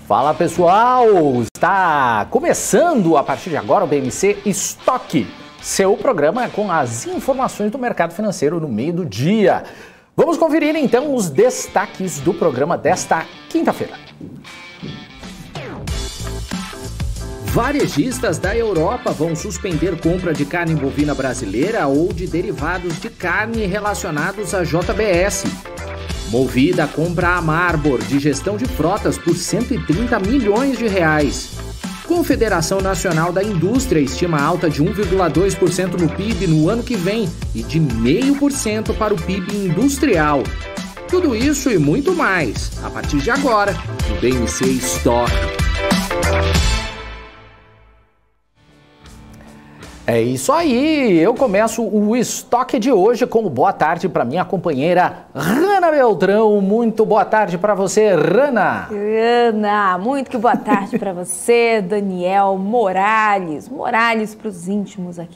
Fala pessoal, está começando a partir de agora o BMC Estoque, seu programa com as informações do mercado financeiro no meio do dia. Vamos conferir então os destaques do programa desta quinta-feira. Varejistas da Europa vão suspender compra de carne bovina brasileira ou de derivados de carne relacionados à JBS. Movida compra a Marbor de gestão de frotas por 130 milhões de reais. Confederação Nacional da Indústria estima alta de 1,2% no PIB no ano que vem e de 0,5% para o PIB industrial. Tudo isso e muito mais, a partir de agora, no BMC Estoque. É isso aí, eu começo o estoque de hoje com boa tarde para minha companheira Rana Beltrão. Muito boa tarde para você, Rana. Ana, muito que boa tarde para você, Daniel Morales. Morales para os íntimos aqui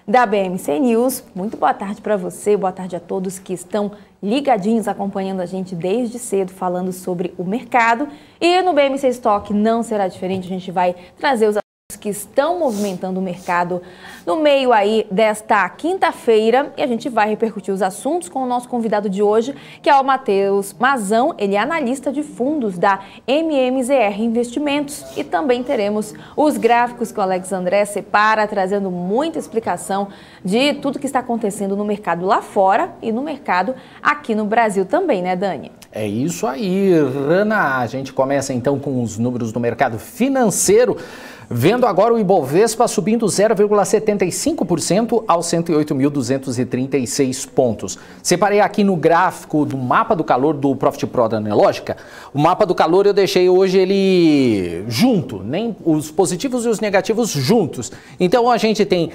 da BMC News. Muito boa tarde para você, boa tarde a todos que estão ligadinhos, acompanhando a gente desde cedo, falando sobre o mercado. E no BMC Estoque não será diferente, a gente vai trazer os que estão movimentando o mercado no meio aí desta quinta-feira, e a gente vai repercutir os assuntos com o nosso convidado de hoje, que é o Matheus Mazão. Ele é analista de fundos da MMZR Investimentos, e também teremos os gráficos que o Alex André separa, trazendo muita explicação de tudo que está acontecendo no mercado lá fora e no mercado aqui no Brasil também, né, Dani? É isso aí, Rana. A gente começa então com os números do mercado financeiro. Vendo agora o Ibovespa subindo 0,75% aos 108.236 pontos. Separei aqui no gráfico do mapa do calor do Profit Pro da Nelogica. O mapa do calor eu deixei hoje ele junto, nem os positivos e os negativos juntos. Então a gente tem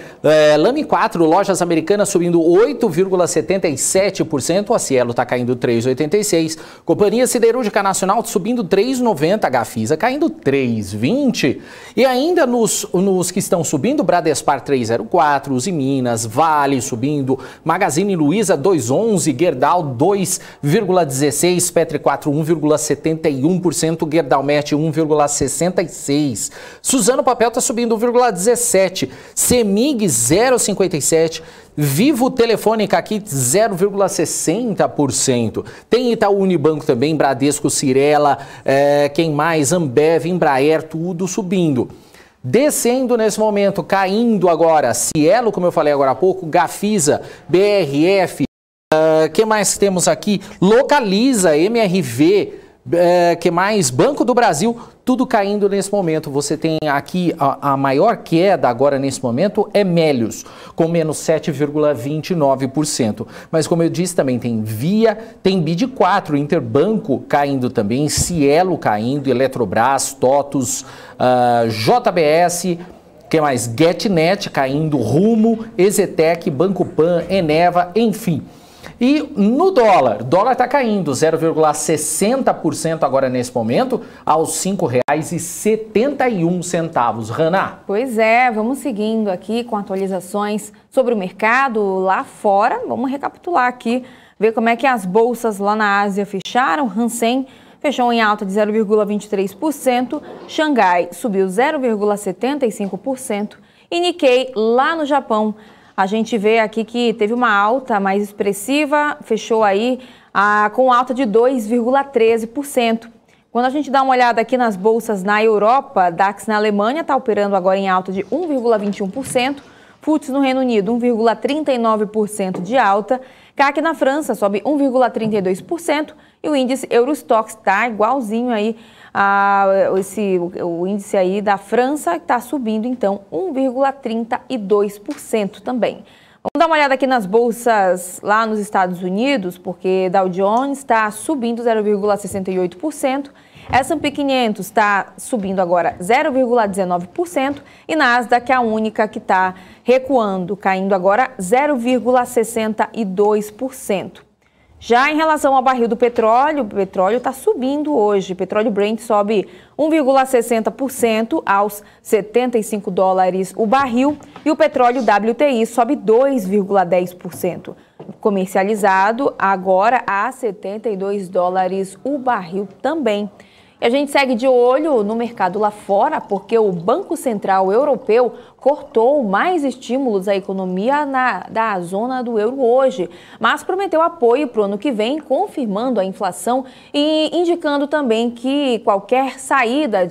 Lame 4, lojas americanas subindo 8,77%, a Cielo está caindo 3,86%, Companhia Siderúrgica Nacional subindo 3,90%, Gafisa caindo 3,20%, e ainda nos que estão subindo, Bradespar 3,04%, Uzi Minas, Vale subindo, Magazine Luiza 2,11%, Gerdau 2,16%, Petri4 1,71%, Gerdaumet 1,66%, Suzano Papel está subindo 1,17%, Semig 0,57%, Vivo Telefônica aqui 0,60%. Tem Itaú Unibanco também, Bradesco, Cirela, quem mais? Ambev, Embraer, tudo subindo. Descendo nesse momento, caindo agora, Cielo, como eu falei agora há pouco, Gafisa, BRF, que mais temos aqui? Localiza, MRV, que mais? Banco do Brasil, tudo caindo nesse momento. Você tem aqui a maior queda agora nesse momento é Melius, com menos 7,29%. Mas como eu disse também tem Via, tem BID4, Interbanco caindo também, Cielo caindo, Eletrobras, TOTUS, JBS, que mais? GetNet caindo, Rumo, Ezetec, Banco Pan, Eneva, enfim. E no dólar está caindo 0,60% agora nesse momento, aos R$ 5,71. Rana? Pois é, vamos seguindo aqui com atualizações sobre o mercado lá fora. Vamos recapitular aqui, ver como é que as bolsas lá na Ásia fecharam. Hang Seng fechou em alta de 0,23%, Xangai subiu 0,75% e Nikkei lá no Japão, a gente vê aqui que teve uma alta mais expressiva, fechou aí com alta de 2,13%. Quando a gente dá uma olhada aqui nas bolsas na Europa, DAX na Alemanha está operando agora em alta de 1,21%, FTSE no Reino Unido 1,39% de alta, CAC na França sobe 1,32% e o índice Eurostoxx está igualzinho aí o índice aí da França está subindo, então, 1,32% também. Vamos dar uma olhada aqui nas bolsas lá nos Estados Unidos, porque Dow Jones está subindo 0,68%, S&P 500 está subindo agora 0,19% e Nasdaq é a única que está recuando, caindo agora 0,62%. Já em relação ao barril do petróleo, o petróleo está subindo hoje. O petróleo Brent sobe 1,60% aos $75 o barril e o petróleo WTI sobe 2,10%. Comercializado agora a $72 o barril também. E a gente segue de olho no mercado lá fora, porque o Banco Central Europeu cortou mais estímulos à economia da zona do euro hoje, mas prometeu apoio para o ano que vem, confirmando a inflação e indicando também que qualquer saída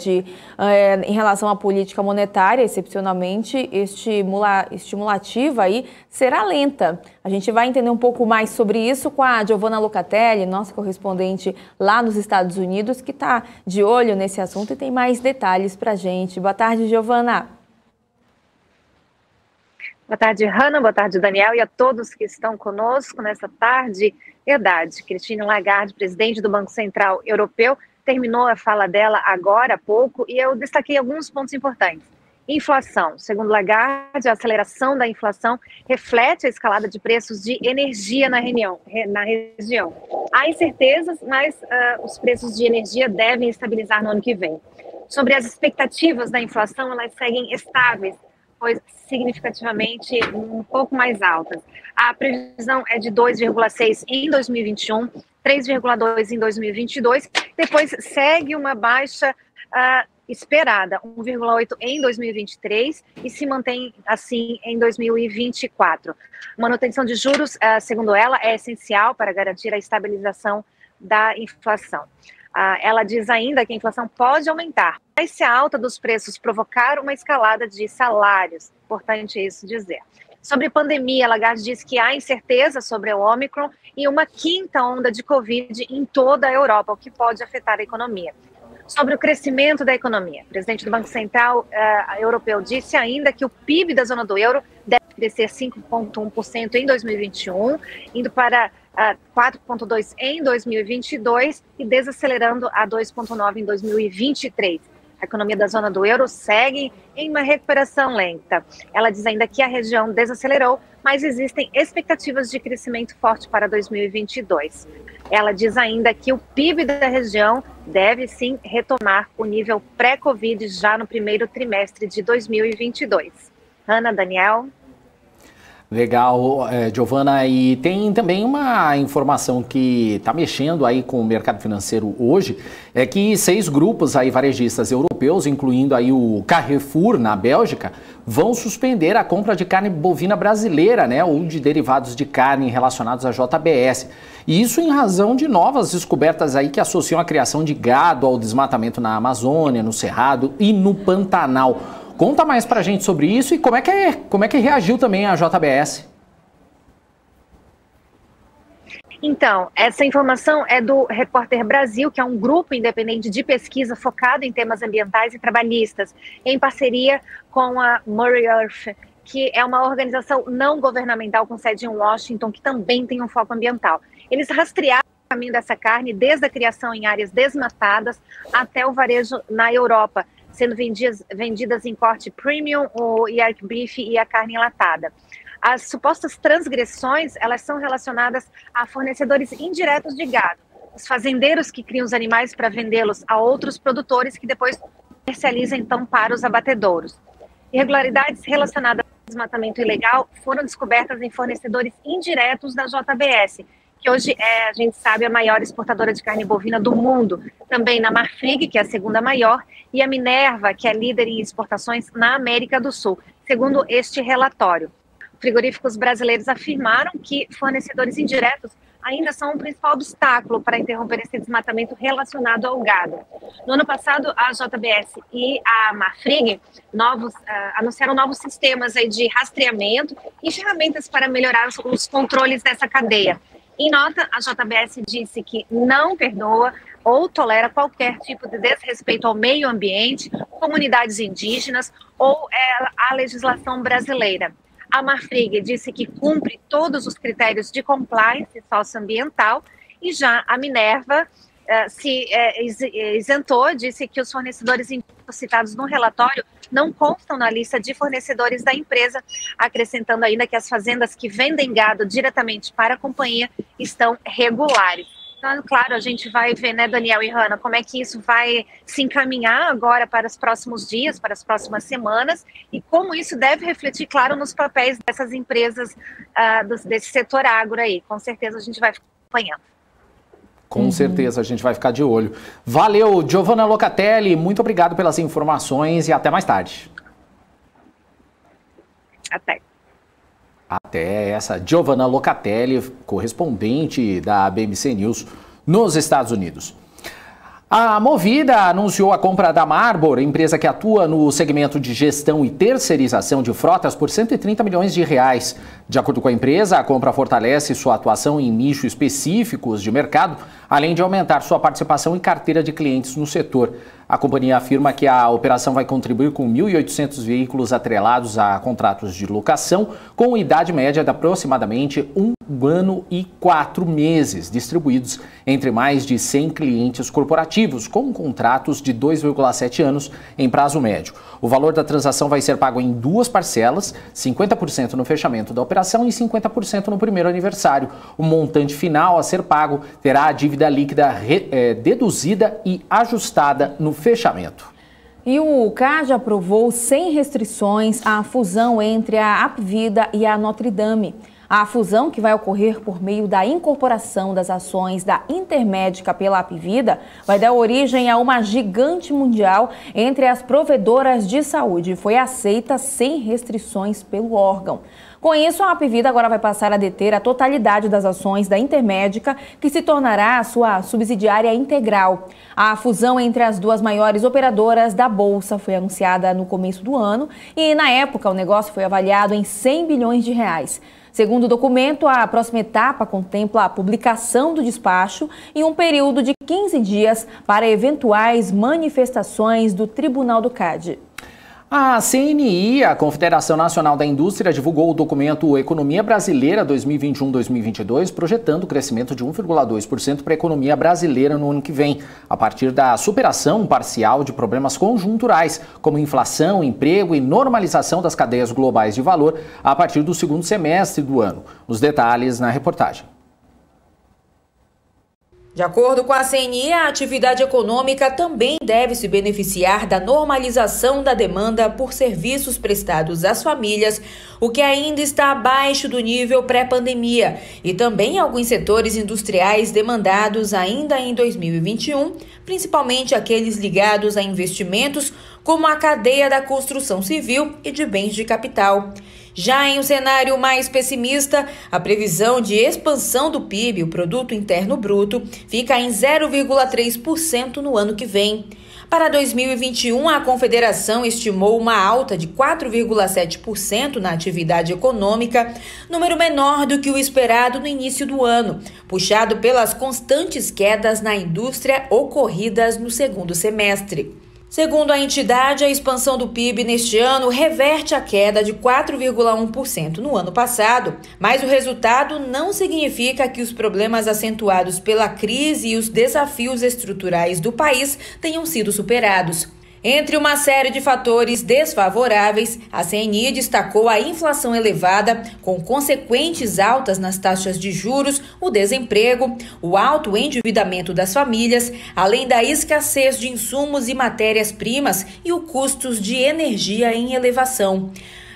em relação à política monetária, excepcionalmente estimulativa, aí, será lenta. A gente vai entender um pouco mais sobre isso com a Giovanna Locatelli, nossa correspondente lá nos Estados Unidos, que está de olho nesse assunto e tem mais detalhes para a gente. Boa tarde, Giovanna. Boa tarde, Hanna. Boa tarde, Daniel, e a todos que estão conosco nessa tarde. Verdade, Christine Lagarde, presidente do Banco Central Europeu, terminou a fala dela agora há pouco e eu destaquei alguns pontos importantes. Inflação. Segundo Lagarde, a aceleração da inflação reflete a escalada de preços de energia na região. Há incertezas, mas os preços de energia devem estabilizar no ano que vem. Sobre as expectativas da inflação, elas seguem estáveis, pois significativamente um pouco mais altas. A previsão é de 2,6 em 2021, 3,2 em 2022, depois segue uma baixa esperada, 1,8 em 2023 e se mantém assim em 2024. Manutenção de juros, segundo ela, é essencial para garantir a estabilização da inflação. Ela diz ainda que a inflação pode aumentar, mas se a alta dos preços provocar uma escalada de salários, importante isso dizer. Sobre pandemia, Lagarde diz que há incerteza sobre o Ômicron e uma quinta onda de Covid em toda a Europa, o que pode afetar a economia. Sobre o crescimento da economia, o presidente do Banco Central Europeu disse ainda que o PIB da zona do euro deve crescer 5,1% em 2021, indo para 4,2% em 2022 e desacelerando a 2,9% em 2023. A economia da zona do euro segue em uma recuperação lenta. Ela diz ainda que a região desacelerou, mas existem expectativas de crescimento forte para 2022. Ela diz ainda que o PIB da região deve sim retomar o nível pré-Covid já no primeiro trimestre de 2022. Hanna, Daniel. Legal, Giovanna, e tem também uma informação que está mexendo aí com o mercado financeiro hoje, é que 6 grupos aí varejistas europeus, incluindo aí o Carrefour na Bélgica, vão suspender a compra de carne bovina brasileira, né, ou de derivados de carne relacionados à JBS. E isso em razão de novas descobertas aí que associam a criação de gado ao desmatamento na Amazônia, no Cerrado e no Pantanal. Conta mais pra gente sobre isso e como é que reagiu também a JBS. Então, essa informação é do Repórter Brasil, que é um grupo independente de pesquisa focado em temas ambientais e trabalhistas, em parceria com a Murray Earth, que é uma organização não governamental com sede em Washington, que também tem um foco ambiental. Eles rastrearam o caminho dessa carne desde a criação em áreas desmatadas até o varejo na Europa, sendo vendidas em corte premium, o York Beef e a carne enlatada. As supostas transgressões, elas são relacionadas a fornecedores indiretos de gado, os fazendeiros que criam os animais para vendê-los a outros produtores que depois comercializam então para os abatedouros. Irregularidades relacionadas ao desmatamento ilegal foram descobertas em fornecedores indiretos da JBS, que hoje a gente sabe, a maior exportadora de carne bovina do mundo, também na Marfrig, que é a segunda maior, e a Minerva, que é líder em exportações na América do Sul, segundo este relatório. Frigoríficos brasileiros afirmaram que fornecedores indiretos ainda são o principal obstáculo para interromper esse desmatamento relacionado ao gado. No ano passado, a JBS e a Marfrig anunciaram novos sistemas aí de rastreamento e ferramentas para melhorar os controles dessa cadeia. Em nota, a JBS disse que não perdoa ou tolera qualquer tipo de desrespeito ao meio ambiente, comunidades indígenas ou à legislação brasileira. A Marfrig disse que cumpre todos os critérios de compliance socioambiental e já a Minerva se isentou, disse que os fornecedores citados no relatório não constam na lista de fornecedores da empresa, acrescentando ainda que as fazendas que vendem gado diretamente para a companhia estão regulares. Então, claro, a gente vai ver, né, Daniel e Hanna, como é que isso vai se encaminhar agora para os próximos dias, para as próximas semanas, e como isso deve refletir, claro, nos papéis dessas empresas, desse setor agro aí. Com certeza a gente vai ficar acompanhando. Com certeza, a gente vai ficar de olho. Valeu, Giovanna Locatelli, muito obrigado pelas informações e até mais tarde. Até. Até essa Giovanna Locatelli, correspondente da BMC News nos Estados Unidos. A Movida anunciou a compra da Marbor, empresa que atua no segmento de gestão e terceirização de frotas, por 130 milhões de reais. De acordo com a empresa, a compra fortalece sua atuação em nichos específicos de mercado, além de aumentar sua participação em carteira de clientes no setor. A companhia afirma que a operação vai contribuir com 1.800 veículos atrelados a contratos de locação, com idade média de aproximadamente 1 ano e 4 meses, distribuídos entre mais de 100 clientes corporativos, com contratos de 2,7 anos em prazo médio. O valor da transação vai ser pago em 2 parcelas, 50% no fechamento da operação e 50% no primeiro aniversário. O montante final a ser pago terá a dívida líquida deduzida e ajustada no fechamento. E o CAD aprovou sem restrições a fusão entre a Hapvida e a Notre Dame. A fusão, que vai ocorrer por meio da incorporação das ações da Intermédica pela Hapvida, vai dar origem a uma gigante mundial entre as provedoras de saúde. Foi aceita sem restrições pelo órgão. Com isso, a Hapvida agora vai passar a deter a totalidade das ações da Intermédica, que se tornará a sua subsidiária integral. A fusão entre as duas maiores operadoras da Bolsa foi anunciada no começo do ano e, na época, o negócio foi avaliado em 100 bilhões de reais. Segundo o documento, a próxima etapa contempla a publicação do despacho e um período de 15 dias para eventuais manifestações do Tribunal do CAD. A CNI, a Confederação Nacional da Indústria, divulgou o documento Economia Brasileira 2021-2022, projetando o crescimento de 1,2% para a economia brasileira no ano que vem, a partir da superação parcial de problemas conjunturais, como inflação, emprego e normalização das cadeias globais de valor a partir do segundo semestre do ano. Os detalhes na reportagem. De acordo com a CNI, a atividade econômica também deve se beneficiar da normalização da demanda por serviços prestados às famílias, o que ainda está abaixo do nível pré-pandemia, e também alguns setores industriais demandados ainda em 2021, principalmente aqueles ligados a investimentos, como a cadeia da construção civil e de bens de capital. Já em um cenário mais pessimista, a previsão de expansão do PIB, o Produto Interno Bruto, fica em 0,3% no ano que vem. Para 2021, a Confederação estimou uma alta de 4,7% na atividade econômica, número menor do que o esperado no início do ano, puxado pelas constantes quedas na indústria ocorridas no segundo semestre. Segundo a entidade, a expansão do PIB neste ano reverte a queda de 4,1% no ano passado, mas o resultado não significa que os problemas acentuados pela crise e os desafios estruturais do país tenham sido superados. Entre uma série de fatores desfavoráveis, a CNI destacou a inflação elevada, com consequentes altas nas taxas de juros, o desemprego, o alto endividamento das famílias, além da escassez de insumos e matérias-primas e os custos de energia em elevação.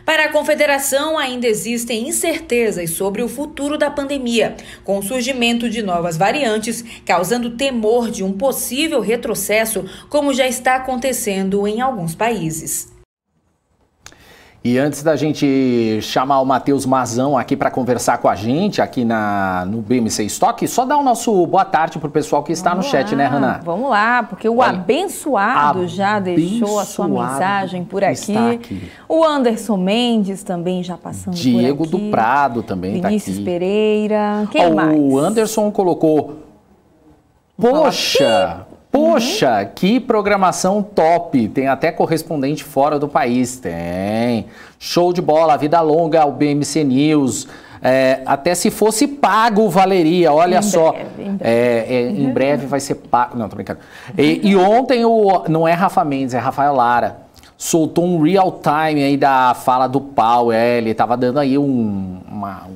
Para a Confederação, ainda existem incertezas sobre o futuro da pandemia, com o surgimento de novas variantes, causando temor de um possível retrocesso, como já está acontecendo em alguns países. E antes da gente chamar o Matheus Mazão aqui para conversar com a gente aqui no BMC Stock, só dar o nosso boa tarde para o pessoal que está no chat, né, Hannah? Vamos lá, porque o abençoado já deixou a sua mensagem por aqui. O Anderson Mendes também já passando por aqui. Diego do Prado também está aqui. Vinícius Pereira. Quem mais? O Anderson colocou, Poxa, que programação top. Tem até correspondente fora do país. Tem. Show de bola, vida longa ao BMC News. Até se fosse pago, valeria. Olha só. Em breve vai ser pago. Não, tô brincando. E ontem, não é Rafa Mendes, é Rafael Lara. Soltou um real time aí da fala do Paulo. Ele tava dando aí uma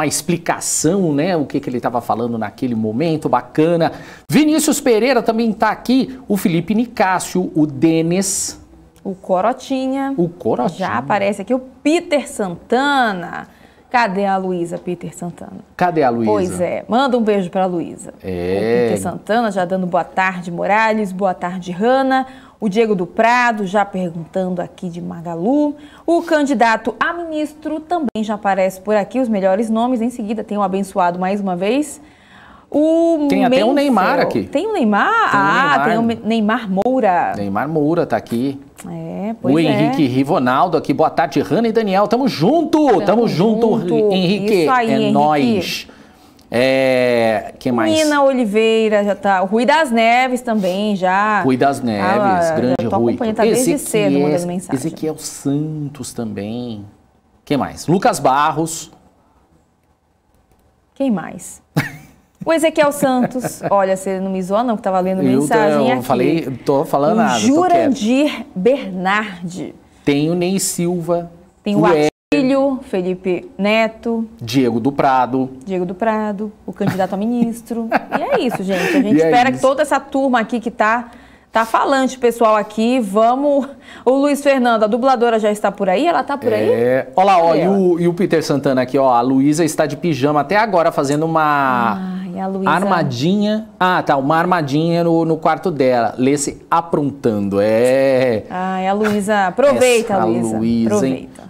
explicação, né, o que ele estava falando naquele momento, bacana. Vinícius Pereira também está aqui, o Felipe Nicásio, o Denis. O Corotinha. O Corotinha. Já aparece aqui o Peter Santana. Cadê a Luísa Peter Santana? Cadê a Luísa? Pois é, manda um beijo para a Luísa. O Peter Santana já dando boa tarde, Morales, boa tarde, Hanna. O Diego do Prado já perguntando aqui de Magalu. O candidato a ministro também já aparece por aqui, os melhores nomes. Em seguida tem o abençoado mais uma vez. Tem até um Neymar aqui. Tem o Neymar? Tem o Neymar Moura. Neymar Moura tá aqui. Pois o Henrique Rivonaldo aqui. Boa tarde, Hanna e Daniel. Tamo junto. Tamo junto, Henrique. Isso aí, é Henrique. Nóis. Quem mais? Nina Oliveira já tá. O Rui das Neves também já. Rui das Neves, grande já tô Rui. acompanhando, tá desde cedo mandando mensagem. Ezequiel Santos também. Quem mais? Lucas Barros. Quem mais? O Ezequiel Santos, olha, você não me zoa não, que tava lendo mensagem aqui. Tô falando nada. Jurandir Bernardi. Tem o Ney Silva. Tem o Atílio, Felipe Neto. Diego do Prado, o candidato a ministro. E é isso, gente. A gente espera que toda essa turma aqui que tá falante, pessoal, aqui. Vamos... O Luiz Fernando, a dubladora já está por aí? Ela tá por aí? Olha lá, ó, e o Peter Santana aqui, ó. A Luísa está de pijama até agora, fazendo uma armadinha. Uma armadinha no quarto dela. Lê-se aprontando. A Luísa, aproveita, Luísa. Aproveita.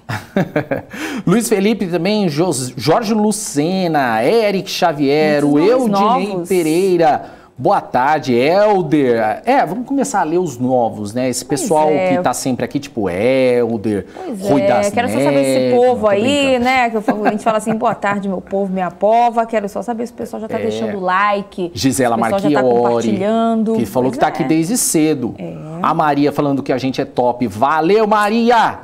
Luiz Felipe também, Jorge Lucena, Eric Xavier, o Eudinei Pereira. Boa tarde, Helder. Vamos começar a ler os novos, né? Esse pessoal que tá sempre aqui, tipo Helder, Rui das Neves. Quero só saber esse povo aí, né? Que a gente fala assim, boa tarde, meu povo, minha pova. Quero só saber se o pessoal já tá deixando like. Gisela Marchiori, já tá compartilhando. Que falou que tá aqui desde cedo. A Maria falando que a gente é top. Valeu, Maria!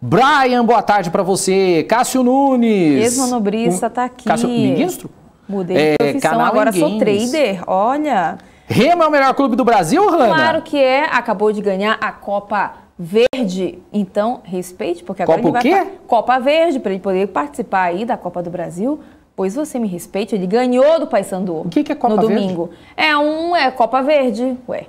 Brian, boa tarde pra você. Cássio Nunes. Ex-manobrista tá aqui. Cássio, ministro? Mudei de profissão, agora sou trader, olha. Remo é o melhor clube do Brasil, Hanna? Claro que é, acabou de ganhar a Copa Verde, então respeite, porque agora ele vai Copa Verde, para ele poder participar aí da Copa do Brasil, pois você me respeite, ele ganhou do Paysandu. O que é Copa Verde? No domingo. É Copa Verde, ué.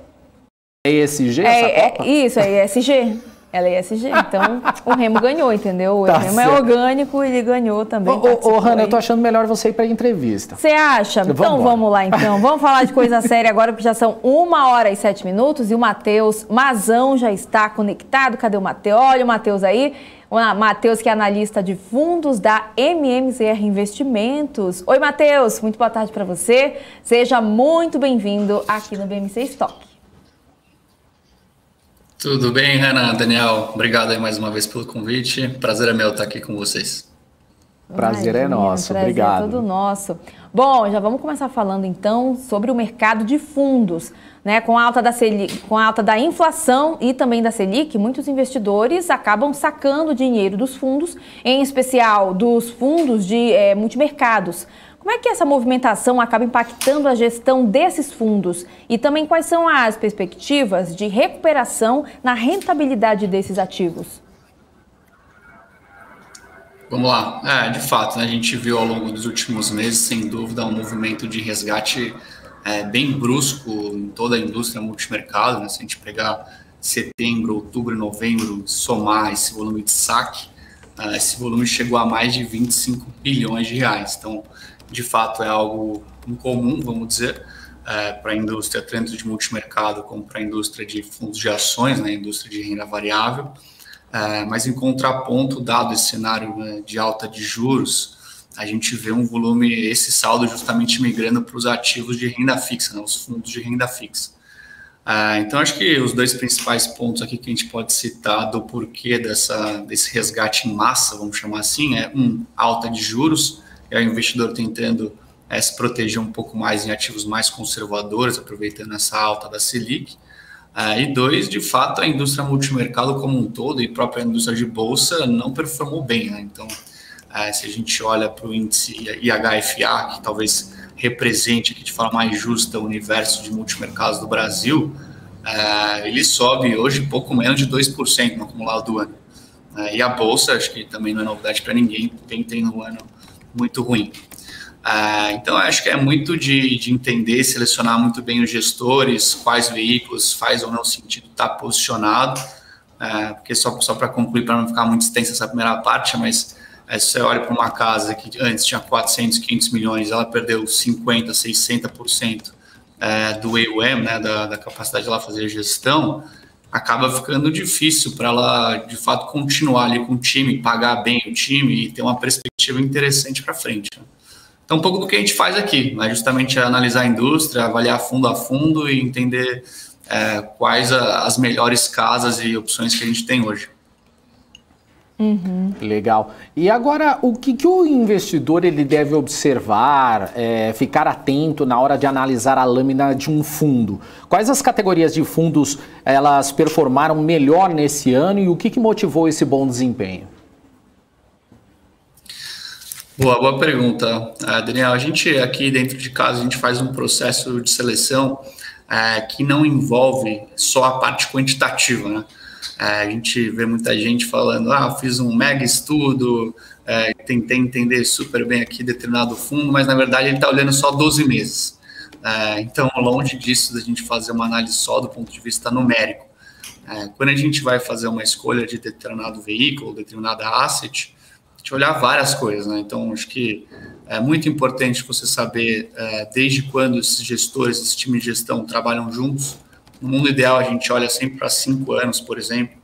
É ESG essa Copa? Isso, é ESG. Ela é ESG, então o Remo ganhou, entendeu? O Remo é orgânico e ele ganhou também. Hanna, eu tô achando melhor você ir pra entrevista. Você acha? Então vamos lá, então. Vamos falar de coisa séria agora, porque já são 1h07 e o Matheus Mazão já está conectado. Cadê o Matheus? Olha o Matheus aí. O Matheus, que é analista de fundos da MMZR Investimentos. Oi, Matheus, muito boa tarde para você. Seja muito bem-vindo aqui no BMC Stock. Tudo bem, Hanna, Daniel? Obrigado aí mais uma vez pelo convite. Prazer é meu estar aqui com vocês. Prazer é nosso, obrigado. Prazer é todo nosso. Bom, já vamos começar falando então sobre o mercado de fundos, né? Com a alta da inflação e também da Selic, muitos investidores acabam sacando dinheiro dos fundos, em especial dos fundos de multimercados. Como é que essa movimentação acaba impactando a gestão desses fundos? E também quais são as perspectivas de recuperação na rentabilidade desses ativos? Vamos lá. De fato, né, a gente viu ao longo dos últimos meses, sem dúvida, um movimento de resgate bem brusco em toda a indústria multimercado. Né? Se a gente pegar setembro, outubro e novembro, somar esse volume de saque, esse volume chegou a mais de 25 bilhões de reais. Então, de fato, é algo incomum, vamos dizer, para a indústria, tanto de multimercado como para a indústria de fundos de ações, né, indústria de renda variável. Mas, em contraponto, dado esse cenário, né, de alta de juros, a gente vê um volume, esse saldo justamente migrando para os ativos de renda fixa, né, os fundos de renda fixa. Então, acho que os dois principais pontos aqui que a gente pode citar do porquê desse resgate em massa, vamos chamar assim, alta de juros, é o investidor tentando se proteger um pouco mais em ativos mais conservadores, aproveitando essa alta da Selic. E dois, de fato, a indústria multimercado como um todo e a própria indústria de bolsa não performou bem. Né? Então, se a gente olha para o índice IHFA, que talvez represente aqui de forma mais justa o universo de multimercados do Brasil, ele sobe hoje pouco menos de 2% no acumulado do ano. E a bolsa, acho que também não é novidade para ninguém, tem um ano muito ruim. Então, acho que é muito de entender, selecionar muito bem os gestores, quais veículos faz ou não sentido estar posicionado, porque só para concluir, para não ficar muito extensa essa primeira parte, mas Se você olha para uma casa que antes tinha 400, 500 milhões, ela perdeu 50%, 60% do AUM, né, da capacidade de ela fazer gestão, acaba ficando difícil para ela, de fato, continuar ali com o time, pagar bem o time e ter uma perspectiva interessante para frente. Né? Então, um pouco do que a gente faz aqui, né, justamente analisar a indústria, avaliar fundo a fundo e entender quais as melhores casas e opções que a gente tem hoje. Uhum. Legal. E agora, o que o investidor ele deve observar, ficar atento na hora de analisar a lâmina de um fundo? Quais as categorias de fundos elas performaram melhor nesse ano e o que motivou esse bom desempenho? Boa pergunta, Daniel. A gente aqui dentro de casa, a gente faz um processo de seleção que não envolve só a parte quantitativa, né? A gente vê muita gente falando, fiz um mega estudo, tentei entender super bem aqui determinado fundo, mas na verdade ele está olhando só 12 meses. Então, longe disso, da gente fazer uma análise só do ponto de vista numérico. Quando a gente vai fazer uma escolha de determinado veículo, determinada asset, a gente olhar várias coisas, né? Então, acho que é muito importante você saber desde quando esses gestores, esse time de gestão trabalham juntos. No mundo ideal, a gente olha sempre para 5 anos, por exemplo.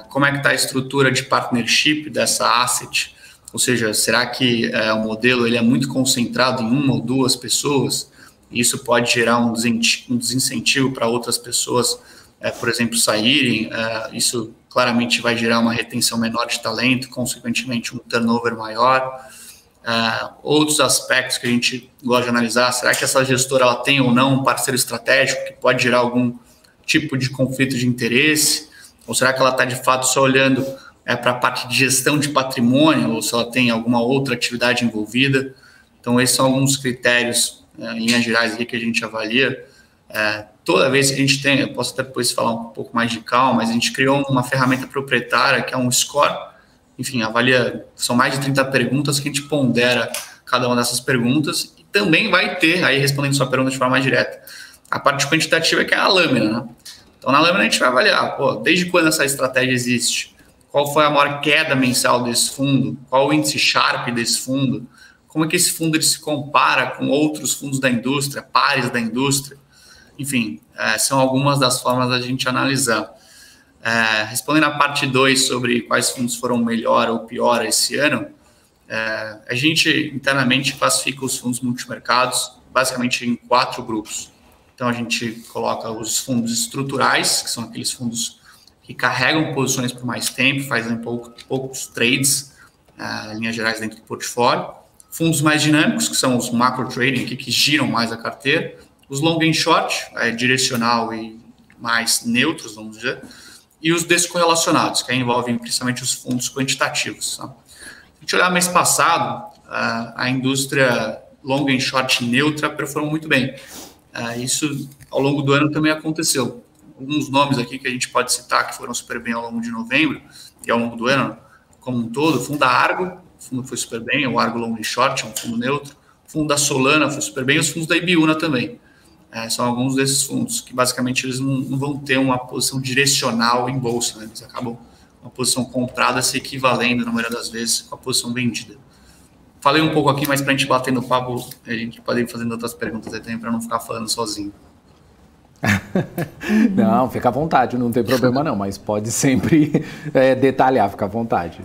Como é que está a estrutura de partnership dessa asset? Ou seja, será que o modelo ele é muito concentrado em uma ou duas pessoas? E isso pode gerar um desincentivo para outras pessoas, por exemplo, saírem. Isso claramente vai gerar uma retenção menor de talento, consequentemente um turnover maior. Outros aspectos que a gente gosta de analisar, será que essa gestora ela tem ou não um parceiro estratégico que pode gerar algum tipo de conflito de interesse, ou será que ela está de fato só olhando para a parte de gestão de patrimônio, ou se ela tem alguma outra atividade envolvida. Então esses são alguns critérios em linhas gerais aqui que a gente avalia. Toda vez que a gente tem, eu posso até depois falar um pouco mais de calma, mas a gente criou uma ferramenta proprietária que é um score. Enfim, avalia, são mais de 30 perguntas que a gente pondera cada uma dessas perguntas e também vai ter, aí respondendo sua pergunta de forma mais direta, a parte quantitativa que é a lâmina, né? Então, na lâmina a gente vai avaliar, desde quando essa estratégia existe, qual foi a maior queda mensal desse fundo, qual o índice Sharpe desse fundo, como é que esse fundo ele se compara com outros fundos da indústria, pares da indústria, enfim, são algumas das formas da gente analisar. Respondendo a parte 2 sobre quais fundos foram melhor ou pior esse ano, a gente internamente classifica os fundos multimercados basicamente em 4 grupos. Então, a gente coloca os fundos estruturais, que são aqueles fundos que carregam posições por mais tempo, fazem poucos trades, em linhas gerais, dentro do portfólio. Fundos mais dinâmicos, que são os macro trading, que giram mais a carteira. Os long and short, direcional e mais neutros, vamos dizer. E os descorrelacionados, que envolvem principalmente os fundos quantitativos. Tá? Se a gente olhar mês passado, a indústria long and short neutra performou muito bem. Isso, ao longo do ano, também aconteceu. Alguns nomes aqui que a gente pode citar que foram super bem ao longo de novembro e ao longo do ano como um todo. O fundo da Argo, o fundo foi super bem, o Argo Long and Short, é um fundo neutro. O fundo da Solana foi super bem, e os fundos da Ibiúna também. São alguns desses fundos que basicamente eles não vão ter uma posição direcional em bolsa, né? Eles acabam uma posição comprada se equivalendo, na maioria das vezes, com a posição vendida. Falei um pouco aqui, mas para a gente bater no papo, a gente pode ir fazendo outras perguntas aí também para não ficar falando sozinho. Não, fica à vontade, não tem problema não, mas pode sempre detalhar, fica à vontade.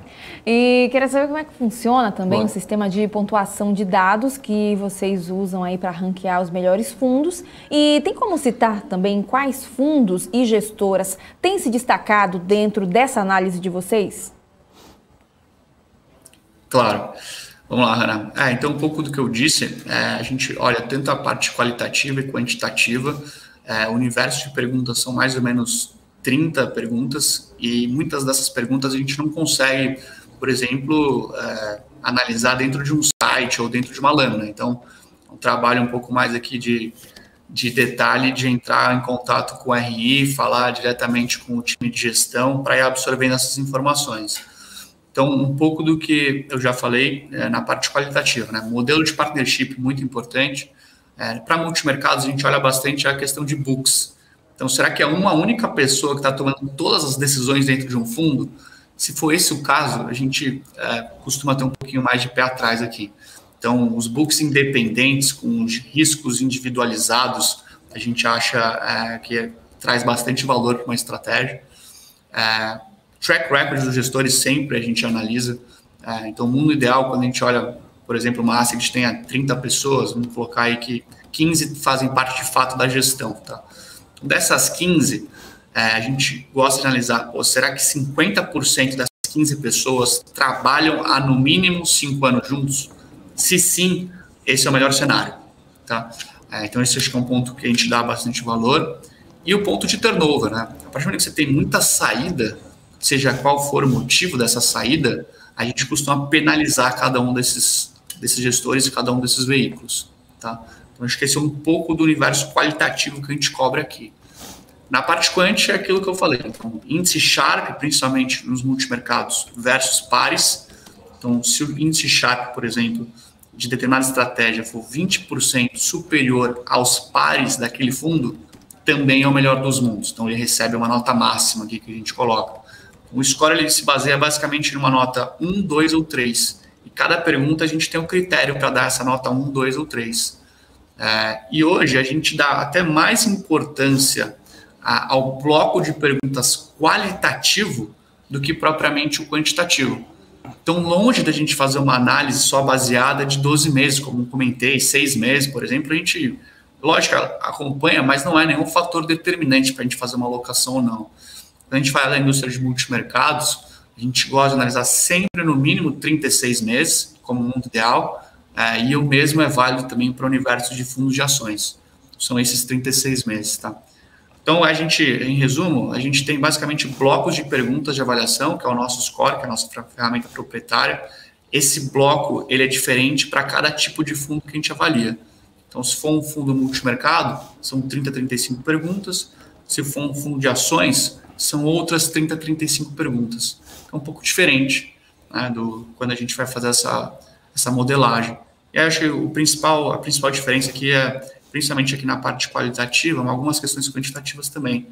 E queria saber como é que funciona também o sistema de pontuação de dados que vocês usam aí para ranquear os melhores fundos. E tem como citar também quais fundos e gestoras têm se destacado dentro dessa análise de vocês? Claro. Vamos lá, Hannah. Então, um pouco do que eu disse, a gente olha tanto a parte qualitativa e quantitativa. O universo de perguntas são mais ou menos 30 perguntas e muitas dessas perguntas a gente não consegue, por exemplo, analisar dentro de um site ou dentro de uma lâmina. Então, um trabalho um pouco mais aqui de detalhe, de entrar em contato com o RI, falar diretamente com o time de gestão para ir absorvendo essas informações. Então, um pouco do que eu já falei na parte qualitativa, né? Modelo de partnership muito importante. Para multimercados, a gente olha bastante a questão de books. Então, será que é uma única pessoa que está tomando todas as decisões dentro de um fundo? Se for esse o caso, a gente costuma ter um pouquinho mais de pé atrás aqui. Então, os books independentes, com os riscos individualizados, a gente acha que traz bastante valor para uma estratégia. Track record dos gestores sempre a gente analisa. Então, o mundo ideal, quando a gente olha, por exemplo, uma asset que tenha 30 pessoas, vamos colocar aí que 15 fazem parte de fato da gestão. Tá? Dessas 15, a gente gosta de analisar, será que 50% das 15 pessoas trabalham há no mínimo 5 anos juntos? Se sim, esse é o melhor cenário. Tá? Então, esse acho que é um ponto que a gente dá bastante valor. E o ponto de turnover, né? A partir do momento que você tem muita saída, seja qual for o motivo dessa saída, a gente costuma penalizar cada um desses gestores e cada um desses veículos. Tá? Então, acho que esse é um pouco do universo qualitativo que a gente cobre aqui. Na parte quant é aquilo que eu falei. Então, índice Sharpe, principalmente nos multimercados, versus pares. Então, se o índice Sharpe, por exemplo, de determinada estratégia for 20% superior aos pares daquele fundo, também é o melhor dos mundos. Então, ele recebe uma nota máxima aqui que a gente coloca. O score ele se baseia basicamente numa nota 1, 2 ou 3. E cada pergunta a gente tem um critério para dar essa nota 1, 2 ou 3. E hoje a gente dá até mais importância ao bloco de perguntas qualitativo do que propriamente o quantitativo. Então, longe da gente fazer uma análise só baseada de 12 meses, como eu comentei, 6 meses, por exemplo, a gente, lógico, acompanha, mas não é nenhum fator determinante para a gente fazer uma alocação ou não. Quando a gente fala da indústria de multimercados, a gente gosta de analisar sempre no mínimo 36 meses, como mundo ideal, e o mesmo é válido também para o universo de fundos de ações. São esses 36 meses, tá? Então, a gente, em resumo, a gente tem basicamente blocos de perguntas de avaliação, que é o nosso score, que é a nossa ferramenta proprietária. Esse bloco, ele é diferente para cada tipo de fundo que a gente avalia. Então, se for um fundo multimercado, são 30, 35 perguntas. Se for um fundo de ações, são outras 30, 35 perguntas. É um pouco diferente, né, quando a gente vai fazer essa modelagem. E acho que a principal diferença aqui principalmente aqui na parte qualitativa, algumas questões quantitativas também.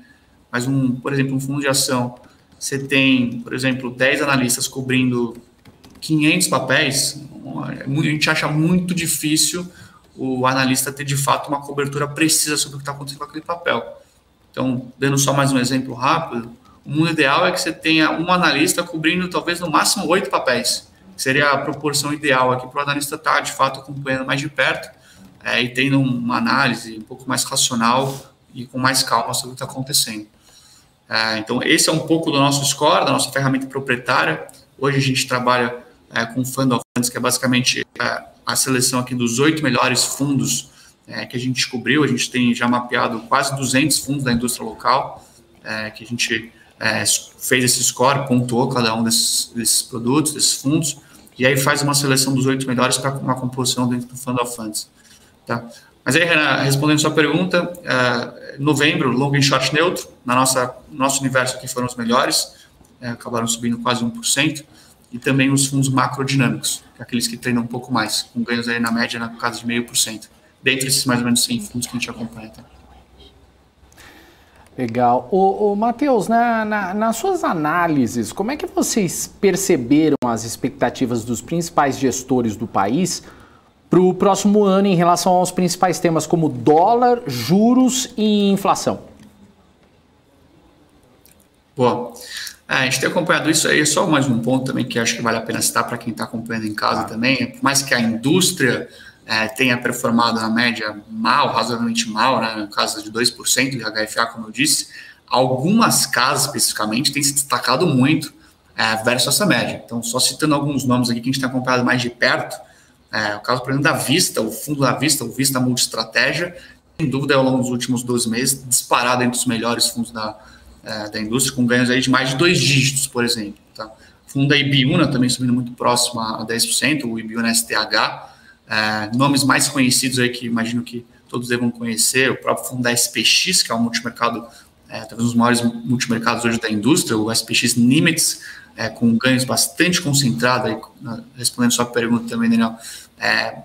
Mas, por exemplo, um fundo de ação, você tem, por exemplo, 10 analistas cobrindo 500 papéis, a gente acha muito difícil o analista ter, de fato, uma cobertura precisa sobre o que está acontecendo com aquele papel. Então, dando só mais um exemplo rápido, o mundo ideal é que você tenha um analista cobrindo, talvez, no máximo 8 papéis. Seria a proporção ideal aqui para o analista estar, de fato, acompanhando mais de perto, e tendo uma análise um pouco mais racional e com mais calma sobre o que está acontecendo. Então, esse é um pouco do nosso score, da nossa ferramenta proprietária. Hoje a gente trabalha com Fund of Funds, que é basicamente a seleção aqui dos 8 melhores fundos que a gente descobriu. A gente tem já mapeado quase 200 fundos da indústria local, que a gente fez esse score, pontuou cada um desses produtos, desses fundos, e aí faz uma seleção dos 8 melhores para uma composição dentro do Fund of Funds. Tá? Mas aí, Renan, respondendo a sua pergunta, novembro, long e short neutro, nosso universo aqui foram os melhores, acabaram subindo quase 1%, e também os fundos macrodinâmicos, que é aqueles que treinam um pouco mais, com ganhos aí na média na casa de 0,5%, dentre esses mais ou menos 100 fundos que a gente acompanha. Tá? Legal. Matheus, nas suas análises, como é que vocês perceberam as expectativas dos principais gestores do país para o próximo ano em relação aos principais temas como dólar, juros e inflação? Boa. A gente tem acompanhado isso aí, só mais um ponto também que acho que vale a pena citar para quem está acompanhando em casa também, por mais que a indústria tenha performado na média mal, razoavelmente mal, né, no caso de 2% de HFA, como eu disse, algumas casas especificamente têm se destacado muito versus essa média. Então, só citando alguns nomes aqui que a gente tem acompanhado mais de perto, o caso, por exemplo, da Vista, o fundo da Vista, o Vista Multiestratégia, sem dúvida, ao longo dos últimos 12 meses, disparado entre os melhores fundos da indústria, com ganhos aí de mais de 2 dígitos, por exemplo. Tá? O fundo da Ibiúna também subindo muito próximo a 10%, o Ibiúna STH. Nomes mais conhecidos aí que imagino que todos devam conhecer, o próprio fundo da SPX, que é um multimercado, talvez um dos maiores multimercados hoje da indústria, o SPX Nimitz, com ganhos bastante concentrados, aí, respondendo sua pergunta também, Daniel,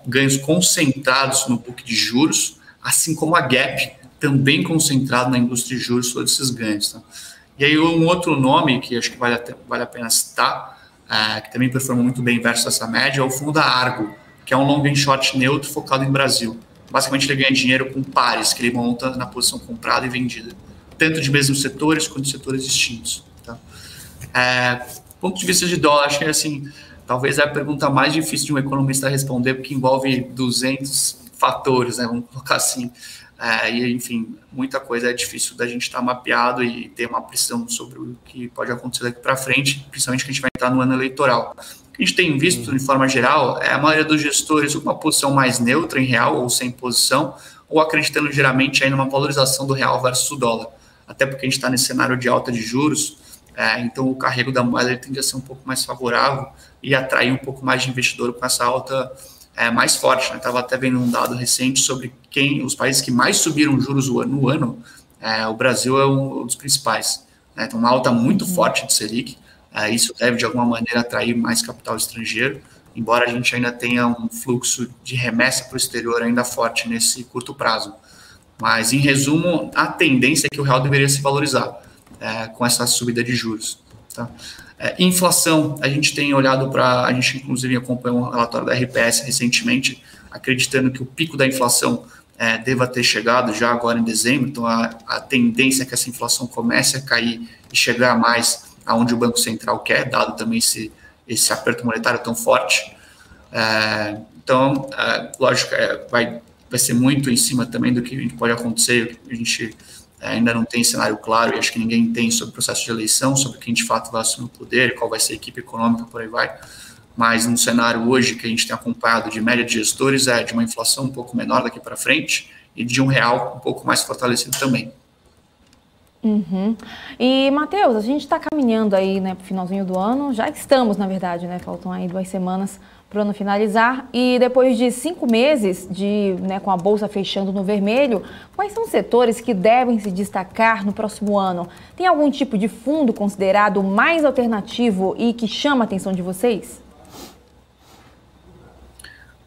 ganhos concentrados no book de juros, assim como a Gap, também concentrado na indústria de juros, todos esses ganhos. Tá? E aí um outro nome que acho que vale a pena citar, que também performa muito bem versus essa média, é o fundo da Argo, que é um long and short neutro focado em Brasil. Basicamente ele ganha dinheiro com pares que ele monta na posição comprada e vendida, tanto de mesmos setores quanto de setores distintos. Tá? Ponto de vista de dólar, acho que assim, talvez é a pergunta mais difícil de um economista responder, porque envolve 200 fatores, né, vamos colocar assim. E, enfim, muita coisa é difícil da gente estar mapeado e ter uma precisão sobre o que pode acontecer daqui para frente, principalmente que a gente vai entrar no ano eleitoral. O que a gente tem visto, de forma geral, é a maioria dos gestores com uma posição mais neutra em real ou sem posição, ou acreditando geralmente aí numa valorização do real versus o dólar. Até porque a gente está nesse cenário de alta de juros, então o carrego da moeda tende a ser um pouco mais favorável e atrair um pouco mais de investidor com essa alta mais forte. Né? Estava até vendo um dado recente sobre os países que mais subiram juros no ano, o Brasil é um dos principais. Né? Então, uma alta muito forte de Selic, isso deve, de alguma maneira, atrair mais capital estrangeiro, embora a gente ainda tenha um fluxo de remessa para o exterior ainda forte nesse curto prazo. Mas, em resumo, a tendência é que o real deveria se valorizar com essa subida de juros. Tá? Inflação, a gente tem olhado para, a gente inclusive acompanhou um relatório da RPS recentemente, acreditando que o pico da inflação deva ter chegado já agora em dezembro, então a tendência é que essa inflação comece a cair e chegar mais aonde o Banco Central quer, dado também esse aperto monetário tão forte. Então, lógico, vai ser muito em cima também do que pode acontecer, a gente ainda não tem cenário claro, e acho que ninguém tem sobre o processo de eleição, sobre quem de fato vai assumir o poder, qual vai ser a equipe econômica, por aí vai. Mas no cenário hoje que a gente tem acompanhado de média de gestores, de uma inflação um pouco menor daqui para frente e de um real um pouco mais fortalecido também. Uhum. E, Matheus, a gente está caminhando aí, né, para o finalzinho do ano, já estamos, na verdade, né, faltam aí 2 semanas para o ano finalizar, e depois de 5 meses com a Bolsa fechando no vermelho, quais são os setores que devem se destacar no próximo ano? Tem algum tipo de fundo considerado mais alternativo e que chama a atenção de vocês?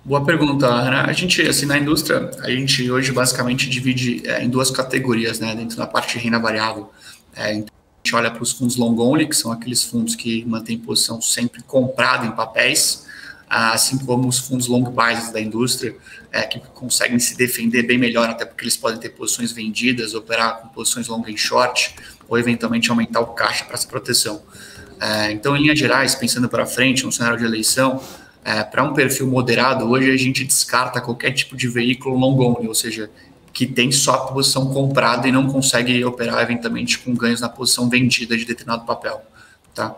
Boa pergunta, Ana. A gente, assim, na indústria, a gente hoje basicamente divide em 2 categorias, né, dentro da parte de renda variável. Então, a gente olha para os fundos long only, que são aqueles fundos que mantêm posição sempre comprada em papéis, assim como os fundos long biased da indústria, que conseguem se defender bem melhor, até porque eles podem ter posições vendidas, operar com posições long e short, ou eventualmente aumentar o caixa para essa proteção. Então, em linhas gerais, pensando para frente, no cenário de eleição, para um perfil moderado, hoje a gente descarta qualquer tipo de veículo long only, ou seja, que tem só a posição comprada e não consegue operar eventualmente com ganhos na posição vendida de determinado papel. Tá?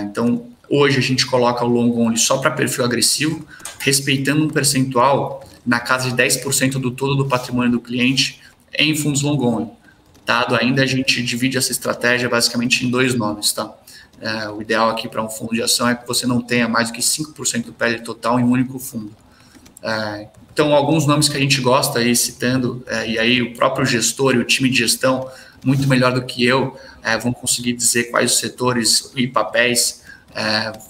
Então, hoje a gente coloca o long only só para perfil agressivo, respeitando um percentual na casa de 10% do todo do patrimônio do cliente em fundos long only. Dado ainda, a gente divide essa estratégia basicamente em 2 nomes. Tá? O ideal aqui para um fundo de ação é que você não tenha mais do que 5% do PL total em um único fundo. Então, alguns nomes que a gente gosta aí citando, e aí o próprio gestor e o time de gestão, muito melhor do que eu, vão conseguir dizer quais os setores e papéis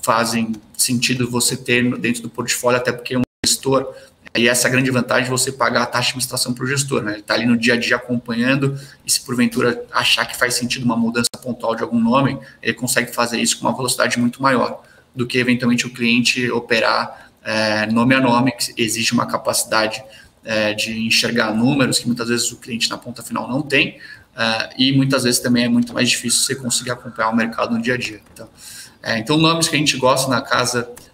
fazem sentido você ter dentro do portfólio, até porque um gestor, e essa é a grande vantagem de você pagar a taxa de administração para o gestor, né? Ele está ali no dia a dia acompanhando, e se porventura achar que faz sentido uma mudança pontual de algum nome, ele consegue fazer isso com uma velocidade muito maior do que eventualmente o cliente operar nome a nome, que exige uma capacidade de enxergar números que muitas vezes o cliente na ponta final não tem, e muitas vezes também é muito mais difícil você conseguir acompanhar o mercado no dia a dia. Então nomes que a gente gosta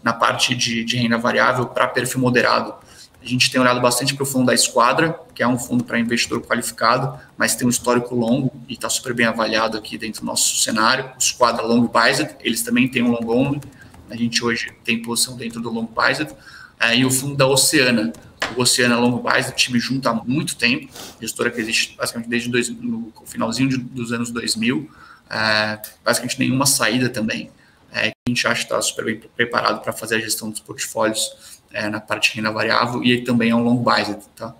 na parte de renda variável para perfil moderado, a gente tem olhado bastante para o fundo da Esquadra, que é um fundo para investidor qualificado, mas tem um histórico longo e está super bem avaliado aqui dentro do nosso cenário. O Esquadra Long Biased, eles também têm um long only, a gente hoje tem posição dentro do long biased, e o fundo da Oceana. O Oceana Long Biased, o time junto há muito tempo, gestora que existe basicamente desde no finalzinho dos anos 2000, basicamente nenhuma saída também. A gente acha que está super bem preparado para fazer a gestão dos portfólios na parte de renda variável, e também é um long biased. Tá?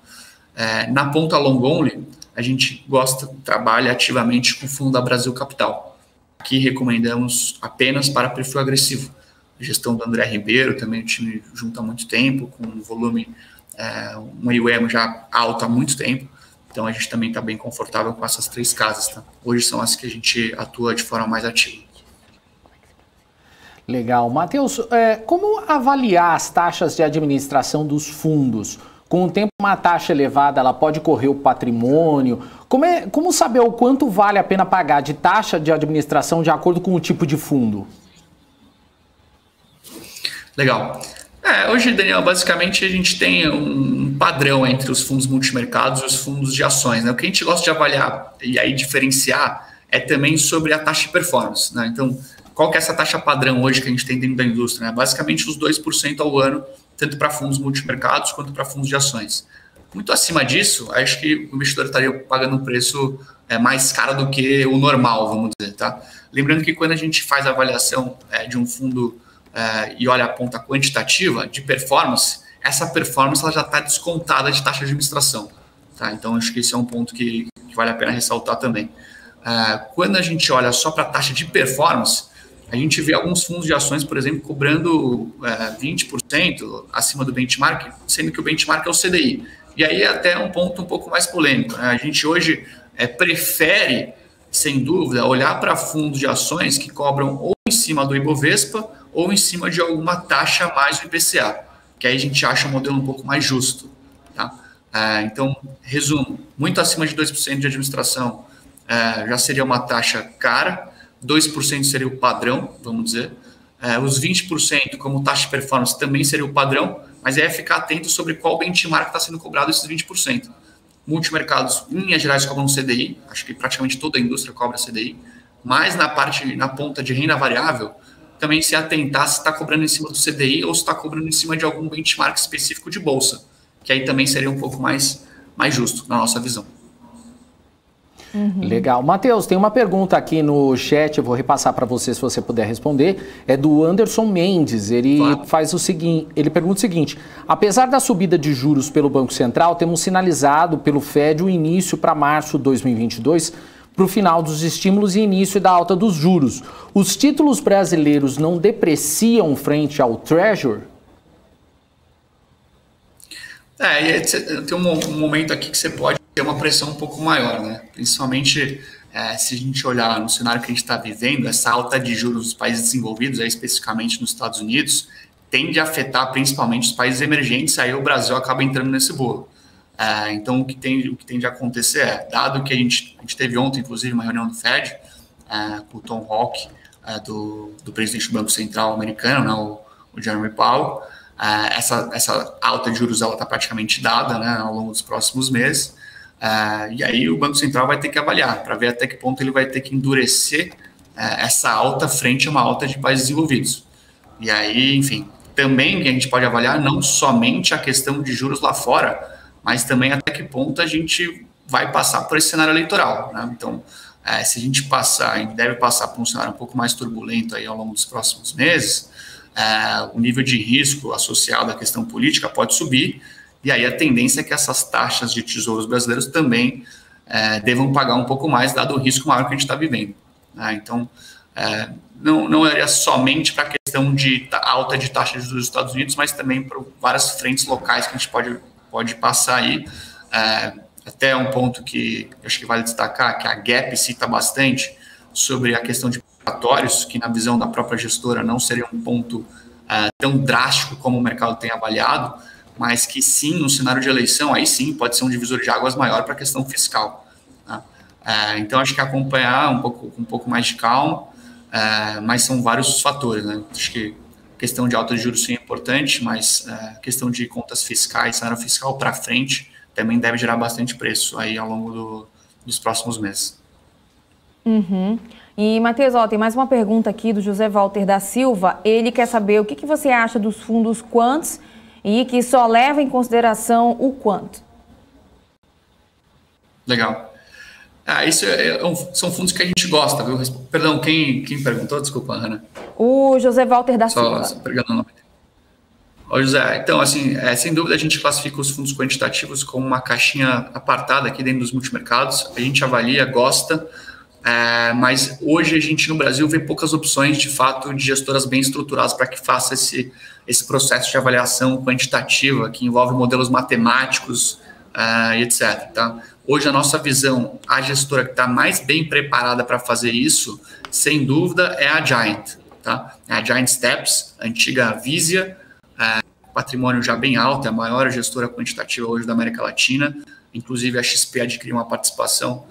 Na ponta long only, a gente trabalha ativamente com o fundo da Brasil Capital, que recomendamos apenas para perfil agressivo. A gestão do André Ribeiro, também o time junto há muito tempo, com um volume, um AUM já alto há muito tempo, Então, a gente também está bem confortável com essas 3 casas. Tá? Hoje são as que a gente atua de forma mais ativa. Legal. Matheus, como avaliar as taxas de administração dos fundos? Com o tempo, uma taxa elevada, ela pode correr o patrimônio? Como saber o quanto vale a pena pagar de taxa de administração de acordo com o tipo de fundo? Legal. Hoje, Daniel, basicamente a gente tem um padrão entre os fundos multimercados e os fundos de ações. Né? O que a gente gosta de avaliar e aí diferenciar é também sobre a taxa de performance. Né? Então, qual que é essa taxa padrão hoje que a gente tem dentro da indústria? Né? Basicamente os 2% ao ano, tanto para fundos multimercados quanto para fundos de ações. Muito acima disso, acho que o investidor estaria pagando um preço mais caro do que o normal, vamos dizer. Tá? Lembrando que quando a gente faz a avaliação de um fundo e olha a ponta quantitativa de performance, essa performance ela já está descontada de taxa de administração. Tá? Então, acho que esse é um ponto que vale a pena ressaltar também. Quando a gente olha só para a taxa de performance, a gente vê alguns fundos de ações, por exemplo, cobrando 20% acima do benchmark, sendo que o benchmark é o CDI. E aí é até um ponto um pouco mais polêmico. Né? A gente hoje prefere, sem dúvida, olhar para fundos de ações que cobram ou em cima do Ibovespa ou em cima de alguma taxa mais do IPCA, que aí a gente acha um modelo um pouco mais justo. Tá? Então, resumo, muito acima de 2% de administração já seria uma taxa cara, 2% seria o padrão, vamos dizer. Os 20% como taxa de performance também seria o padrão, mas é ficar atento sobre qual benchmark está sendo cobrado esses 20%. Multimercados, em linhas gerais, cobram CDI, acho que praticamente toda a indústria cobra CDI, mas na ponta de renda variável, também se atentar se está cobrando em cima do CDI ou se está cobrando em cima de algum benchmark específico de bolsa, que aí também seria um pouco mais justo, na nossa visão. Legal. Matheus, tem uma pergunta aqui no chat, eu vou repassar para você se você puder responder. É do Anderson Mendes. Ele faz o seguinte, ele pergunta o seguinte: apesar da subida de juros pelo Banco Central, temos sinalizado pelo Fed o início para março de 2022 para o final dos estímulos e início da alta dos juros. Os títulos brasileiros não depreciam frente ao Treasury? Tem um momento aqui que você pode ter uma pressão um pouco maior, né? Principalmente se a gente olhar no cenário que a gente está vivendo, essa alta de juros dos países desenvolvidos, especificamente nos Estados Unidos, tende a afetar principalmente os países emergentes, aí o Brasil acaba entrando nesse bolo. Então, o que tende a acontecer dado que a gente teve ontem, inclusive, uma reunião do Fed, com o Tom Hawke, do presidente do Banco Central americano, né, o Jeremy Powell, essa alta de juros está praticamente dada, né, ao longo dos próximos meses, e aí o Banco Central vai ter que avaliar, para ver até que ponto ele vai ter que endurecer essa alta frente a uma alta de países desenvolvidos. E aí, enfim, também a gente pode avaliar não somente a questão de juros lá fora, mas também até que ponto a gente vai passar por esse cenário eleitoral. Né? Então, se a gente deve passar por um cenário um pouco mais turbulento aí ao longo dos próximos meses, o nível de risco associado à questão política pode subir, e aí a tendência é que essas taxas de tesouros brasileiros também devam pagar um pouco mais, dado o risco maior que a gente está vivendo. Né? Então, não era somente para a questão de alta de taxa de juros dos Estados Unidos, mas também para várias frentes locais que a gente pode passar aí. Até um ponto que acho que vale destacar, que a Gap cita bastante sobre a questão de precatórios, que na visão da própria gestora não seria um ponto tão drástico como o mercado tem avaliado, mas que sim, no cenário de eleição, aí sim pode ser um divisor de águas maior para a questão fiscal. Tá? Então, acho que acompanhar com um pouco mais de calma, mas são vários os fatores. Né? Acho que a questão de alta de juros sim é importante, mas a questão de contas fiscais, cenário fiscal para frente, também deve gerar bastante preço aí ao longo dos próximos meses. E, Matheus, tem mais uma pergunta aqui do José Walter da Silva. Ele quer saber o que você acha dos fundos quants e que só leva em consideração o quant. Legal. Isso são fundos que a gente gosta, viu? Perdão, quem perguntou? Desculpa, Ana. O José Walter da Silva. Só pegando o nome dele. Ô, José, então, assim, sem dúvida a gente classifica os fundos quantitativos como uma caixinha apartada aqui dentro dos multimercados. A gente avalia, gosta, mas hoje a gente no Brasil vê poucas opções, de fato, de gestoras bem estruturadas para que faça esse processo de avaliação quantitativa, que envolve modelos matemáticos e etc. Tá? Hoje, a nossa visão, a gestora que está mais bem preparada para fazer isso, sem dúvida, é a Giant. Tá? A Giant Steps, a antiga Visia, patrimônio já bem alto, é a maior gestora quantitativa hoje da América Latina. Inclusive, a XP adquiriu uma participação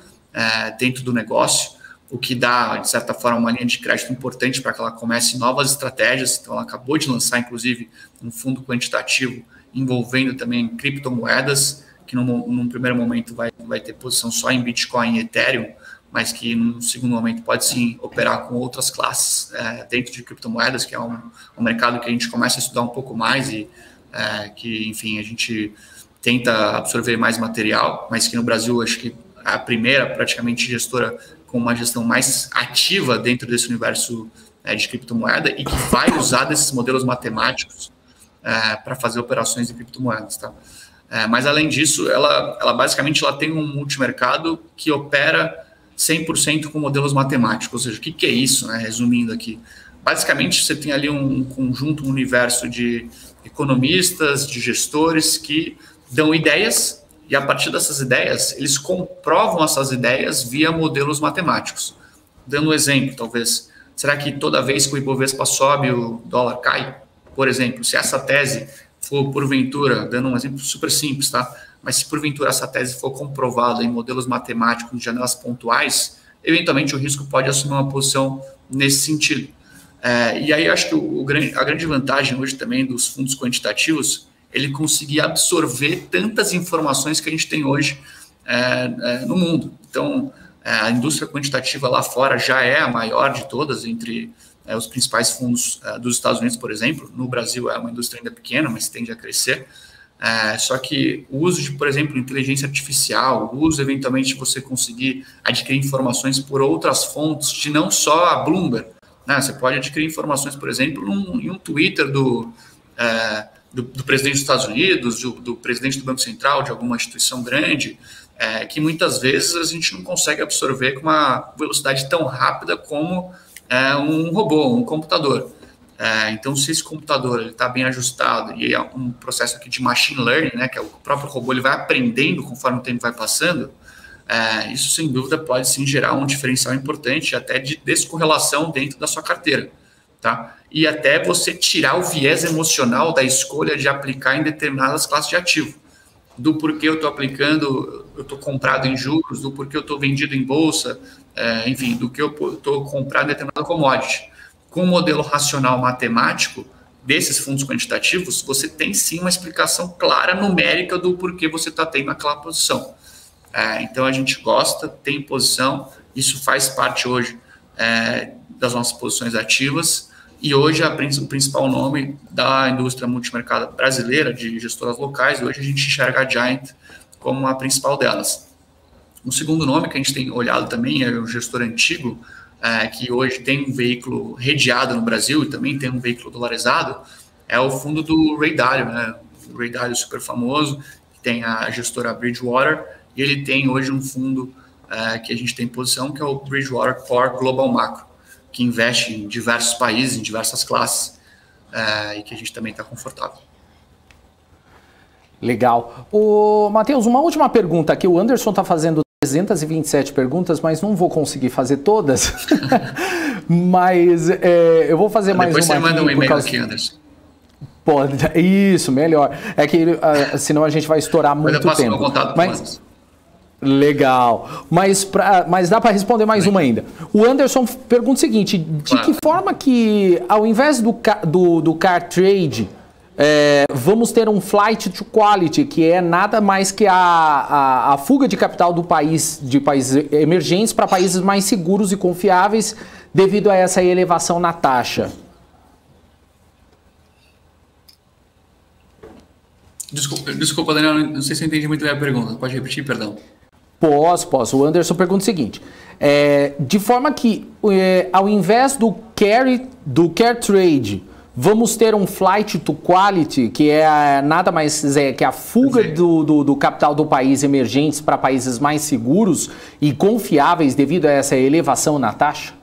dentro do negócio, o que dá, de certa forma, uma linha de crédito importante para que ela comece novas estratégias. Então, ela acabou de lançar, inclusive, um fundo quantitativo envolvendo também criptomoedas, que num primeiro momento vai ter posição só em Bitcoin e Ethereum, mas que num segundo momento pode sim operar com outras classes dentro de criptomoedas, que é um mercado que a gente começa a estudar um pouco mais e que, enfim, a gente tenta absorver mais material, mas que no Brasil acho que é a primeira praticamente gestora com uma gestão mais ativa dentro desse universo de criptomoeda e que vai usar desses modelos matemáticos para fazer operações de criptomoedas, tá? Mas além disso, ela basicamente tem um multimercado que opera 100% com modelos matemáticos. Ou seja, o que é isso, né? Resumindo aqui, basicamente você tem ali um conjunto, um universo de economistas, de gestores que dão ideias e a partir dessas ideias eles comprovam essas ideias via modelos matemáticos. Dando um exemplo, talvez, será que toda vez que o Ibovespa sobe o dólar cai? Por exemplo, se essa tese for porventura, dando um exemplo super simples, tá? Mas se porventura essa tese for comprovada em modelos matemáticos de janelas pontuais, eventualmente o risco pode assumir uma posição nesse sentido. E aí eu acho que a grande vantagem hoje também dos fundos quantitativos, ele conseguir absorver tantas informações que a gente tem hoje no mundo. Então, a indústria quantitativa lá fora já é a maior de todas, entre os principais fundos dos Estados Unidos, por exemplo. No Brasil é uma indústria ainda pequena, mas tende a crescer. Só que o uso de, por exemplo, inteligência artificial, o uso, eventualmente, de você conseguir adquirir informações por outras fontes, de não só a Bloomberg, né? Você pode adquirir informações, por exemplo, em um Twitter do presidente dos Estados Unidos, do presidente do Banco Central, de alguma instituição grande, que muitas vezes a gente não consegue absorver com uma velocidade tão rápida como um robô, um computador. Então, se esse computador está bem ajustado e é um processo aqui de machine learning, né, que é o próprio robô, ele vai aprendendo conforme o tempo vai passando, isso, sem dúvida, pode sim gerar um diferencial importante até de descorrelação dentro da sua carteira. Tá? E até você tirar o viés emocional da escolha de aplicar em determinadas classes de ativo. Do porquê eu estou aplicando, eu estou comprado em juros, do porquê eu estou vendido em bolsa, enfim, do que eu estou comprado em determinada commodity. Com o modelo racional matemático desses fundos quantitativos, você tem sim uma explicação clara, numérica, do porquê você está tendo aquela posição. Então, a gente gosta, tem posição, isso faz parte hoje das nossas posições ativas, e hoje o principal nome da indústria multimercado brasileira, de gestoras locais, hoje a gente enxerga a Giant como a principal delas. Um segundo nome que a gente tem olhado também é o gestor antigo, que hoje tem um veículo redeado no Brasil e também tem um veículo dolarizado, é o fundo do Ray Dalio, né? O Ray Dalio super famoso, que tem a gestora Bridgewater, e ele tem hoje um fundo que a gente tem em posição, que é o Bridgewater Core Global Macro, que investe em diversos países, em diversas classes, e que a gente também está confortável. Legal. Matheus, uma última pergunta aqui. O Anderson está fazendo 327 perguntas, mas não vou conseguir fazer todas. Mas eu vou fazer mais uma aqui. Depois você manda um e-mail aqui, Anderson. Pode, isso, melhor. É que senão a gente vai estourar muito tempo. Eu passo meu contato para o Legal. Mas dá para responder mais uma ainda. O Anderson pergunta o seguinte, de que forma que, ao invés do car trade, vamos ter um flight to quality, que é nada mais que a fuga de capital de países emergentes para países mais seguros e confiáveis devido a essa elevação na taxa? Desculpa, Daniel, não sei se eu entendi muito bem a pergunta. Pode repetir, perdão. Posso. O Anderson pergunta o seguinte, de forma que, ao invés do care trade, vamos ter um flight to quality, que é nada mais que a fuga do capital do país emergentes para países mais seguros e confiáveis devido a essa elevação na taxa?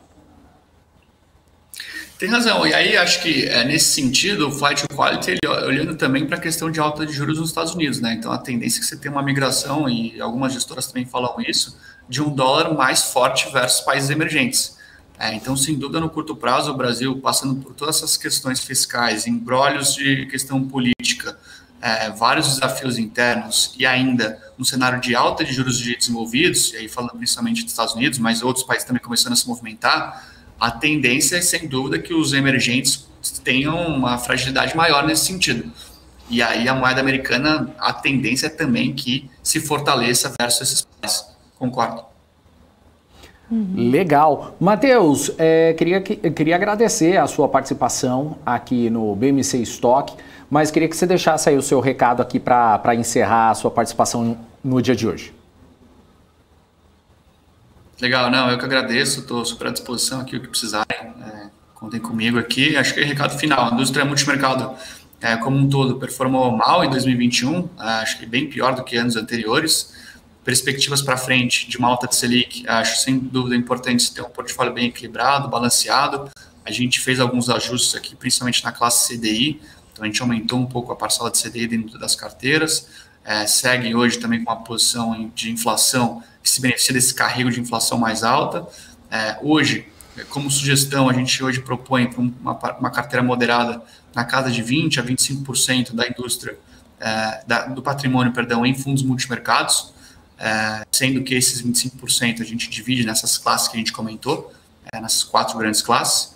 Tem razão, e aí acho que nesse sentido o Flight to Quality, ele, olhando também para a questão de alta de juros nos Estados Unidos, né? Então a tendência é que você tem uma migração, e algumas gestoras também falam isso, de um dólar mais forte versus países emergentes. Então, sem dúvida, no curto prazo, o Brasil, passando por todas essas questões fiscais, embrólios de questão política, vários desafios internos e ainda um cenário de alta de juros de desenvolvidos, e aí falando principalmente dos Estados Unidos, mas outros países também começando a se movimentar, a tendência é, sem dúvida, que os emergentes tenham uma fragilidade maior nesse sentido. E aí a moeda americana, a tendência é também que se fortaleça versus esses países. Concordo. Legal. Matheus, queria agradecer a sua participação aqui no BMC Stock, mas queria que você deixasse aí o seu recado aqui para encerrar a sua participação no dia de hoje. Legal, não, eu que agradeço, estou super à disposição aqui, o que precisarem, contem comigo aqui. Acho que é recado final, a indústria multimercado como um todo performou mal em 2021, acho que bem pior do que anos anteriores. Perspectivas para frente de uma alta de Selic, acho sem dúvida importante ter um portfólio bem equilibrado, balanceado. A gente fez alguns ajustes aqui, principalmente na classe CDI, então a gente aumentou um pouco a parcela de CDI dentro das carteiras, segue hoje também com uma posição de inflação que se beneficia desse carrego de inflação mais alta. Hoje, como sugestão, a gente hoje propõe para uma carteira moderada na casa de 20% a 25% da indústria, do patrimônio, em fundos multimercados, sendo que esses 25% a gente divide nessas classes que a gente comentou, nessas 4 grandes classes.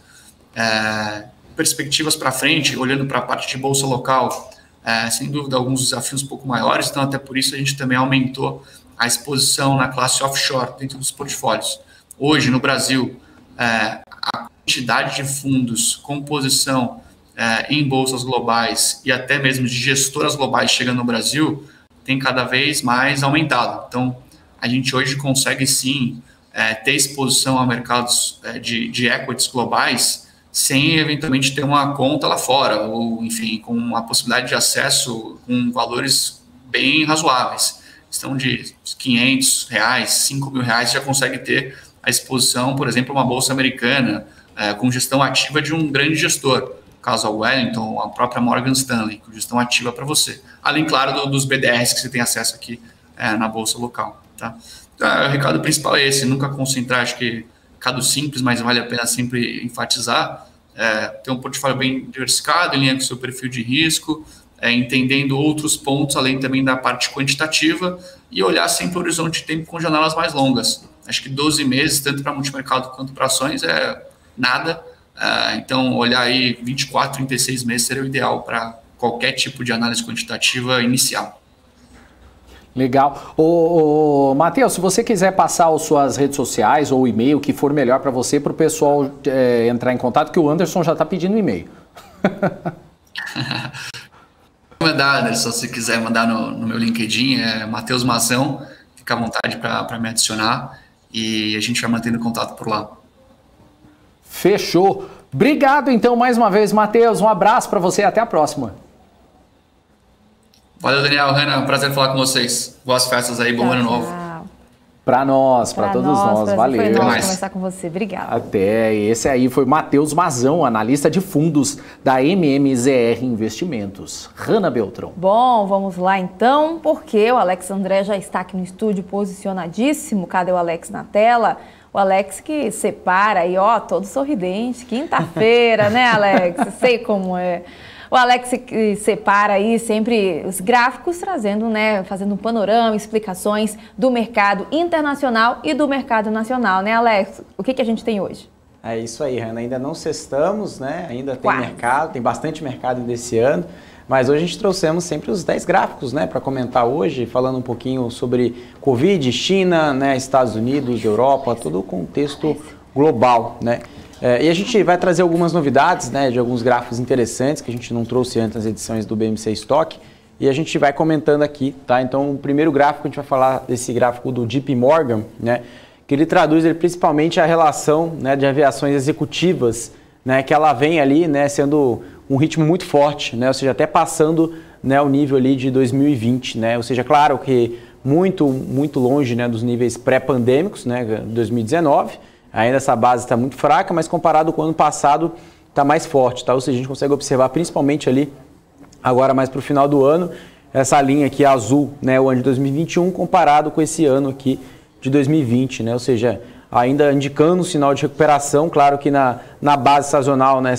Perspectivas para frente, olhando para a parte de bolsa local, sem dúvida alguns desafios um pouco maiores, então até por isso a gente também aumentou a exposição na classe offshore dentro dos portfólios. Hoje, no Brasil, a quantidade de fundos com posição em bolsas globais e até mesmo de gestoras globais chegando no Brasil tem cada vez mais aumentado. Então, a gente hoje consegue sim ter exposição a mercados de equities globais sem eventualmente ter uma conta lá fora, ou enfim, com uma possibilidade de acesso com valores bem razoáveis. Questão de R$500, R$5.000, já consegue ter a exposição, por exemplo, a uma bolsa americana, com gestão ativa de um grande gestor, caso a Wellington, a própria Morgan Stanley, com gestão ativa para você. Além, claro, dos BDRs que você tem acesso aqui na bolsa local. Tá? Então, o recado principal é esse, nunca concentrar, acho que recado simples, mas vale a pena sempre enfatizar, ter um portfólio bem diversificado, em linha com o seu perfil de risco, entendendo outros pontos, além também da parte quantitativa, e olhar sempre o horizonte de tempo com janelas mais longas. Acho que 12 meses, tanto para multimercado quanto para ações, é nada. Então, olhar aí 24, 36 meses seria o ideal para qualquer tipo de análise quantitativa inicial. Legal. Matheus, se você quiser passar as suas redes sociais ou e-mail, que for melhor para você, para o pessoal entrar em contato, que o Anderson já está pedindo e-mail. Mandar, Anderson, se quiser mandar no meu LinkedIn, Matheus Mazão, fica à vontade para me adicionar e a gente vai mantendo contato por lá. Fechou. Obrigado, então, mais uma vez, Matheus. Um abraço para você e até a próxima. Valeu, Daniel, Hanna, prazer falar com vocês. Boas festas aí, bom ano novo. Para nós, para todos nós. Valeu. Foi nosso conversar com você. Obrigada. Até. Esse aí foi Matheus Mazão, analista de fundos da MMZR Investimentos. Hanna Beltrão. Bom, vamos lá então, porque o Alex André já está aqui no estúdio posicionadíssimo. Cadê o Alex na tela? O Alex que separa aí, ó, todo sorridente. Quinta-feira, né, Alex? Sei como é. O Alex separa aí sempre os gráficos, trazendo, né, fazendo um panorama, explicações do mercado internacional e do mercado nacional, né, Alex? O que a gente tem hoje? É isso aí, Hanna. Ainda não sextamos, né? Ainda tem Quase. mercado, tem bastante mercado desse ano. Mas hoje a gente trouxemos sempre os 10 gráficos, né, para comentar hoje, falando um pouquinho sobre Covid, China, né, Estados Unidos, Europa, todo o contexto global, né? E a gente vai trazer algumas novidades, né, de alguns gráficos interessantes que a gente não trouxe antes nas edições do BMC Stock e a gente vai comentando aqui, tá? Então, o primeiro gráfico, a gente vai falar desse gráfico do JP Morgan, né, que ele traduz principalmente a relação, né, de aviações executivas, né, que ela vem ali, né, sendo um ritmo muito forte, né, ou seja, até passando, né, o nível ali de 2020, né, ou seja, claro que muito longe, né, dos níveis pré-pandêmicos, né, 2019. Ainda essa base está muito fraca, mas comparado com o ano passado, está mais forte, tá? Ou seja, a gente consegue observar principalmente ali, agora mais para o final do ano, essa linha aqui azul, né, o ano de 2021 comparado com esse ano aqui de 2020, né? Ou seja, ainda indicando um sinal de recuperação, claro que na base sazonal, né,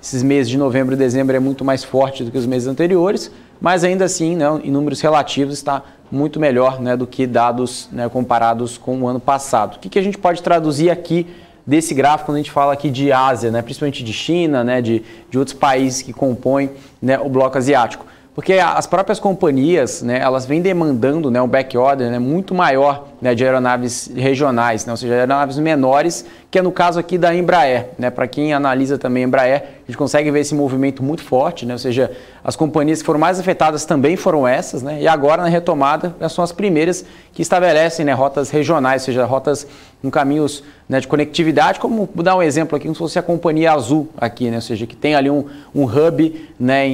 esses meses de novembro e dezembro é muito mais forte do que os meses anteriores, mas ainda assim, né, em números relativos, está muito melhor, né, do que dados, né, comparados com o ano passado. O que a gente pode traduzir aqui desse gráfico quando a gente fala aqui de Ásia, né, principalmente de China, né, de outros países que compõem, né, o bloco asiático? Porque as próprias companhias, né, elas vêm demandando, né, um backorder, né, muito maior, né, de aeronaves regionais, né, ou seja, aeronaves menores, que é no caso aqui da Embraer. Né, para quem analisa também a Embraer, a gente consegue ver esse movimento muito forte, né, ou seja, as companhias que foram mais afetadas também foram essas, né, e agora na retomada são as primeiras que estabelecem, né, rotas regionais, ou seja, rotas com caminhos, né, de conectividade, como vou dar um exemplo aqui, como se fosse a Companhia Azul aqui, né, ou seja, que tem ali um hub, né,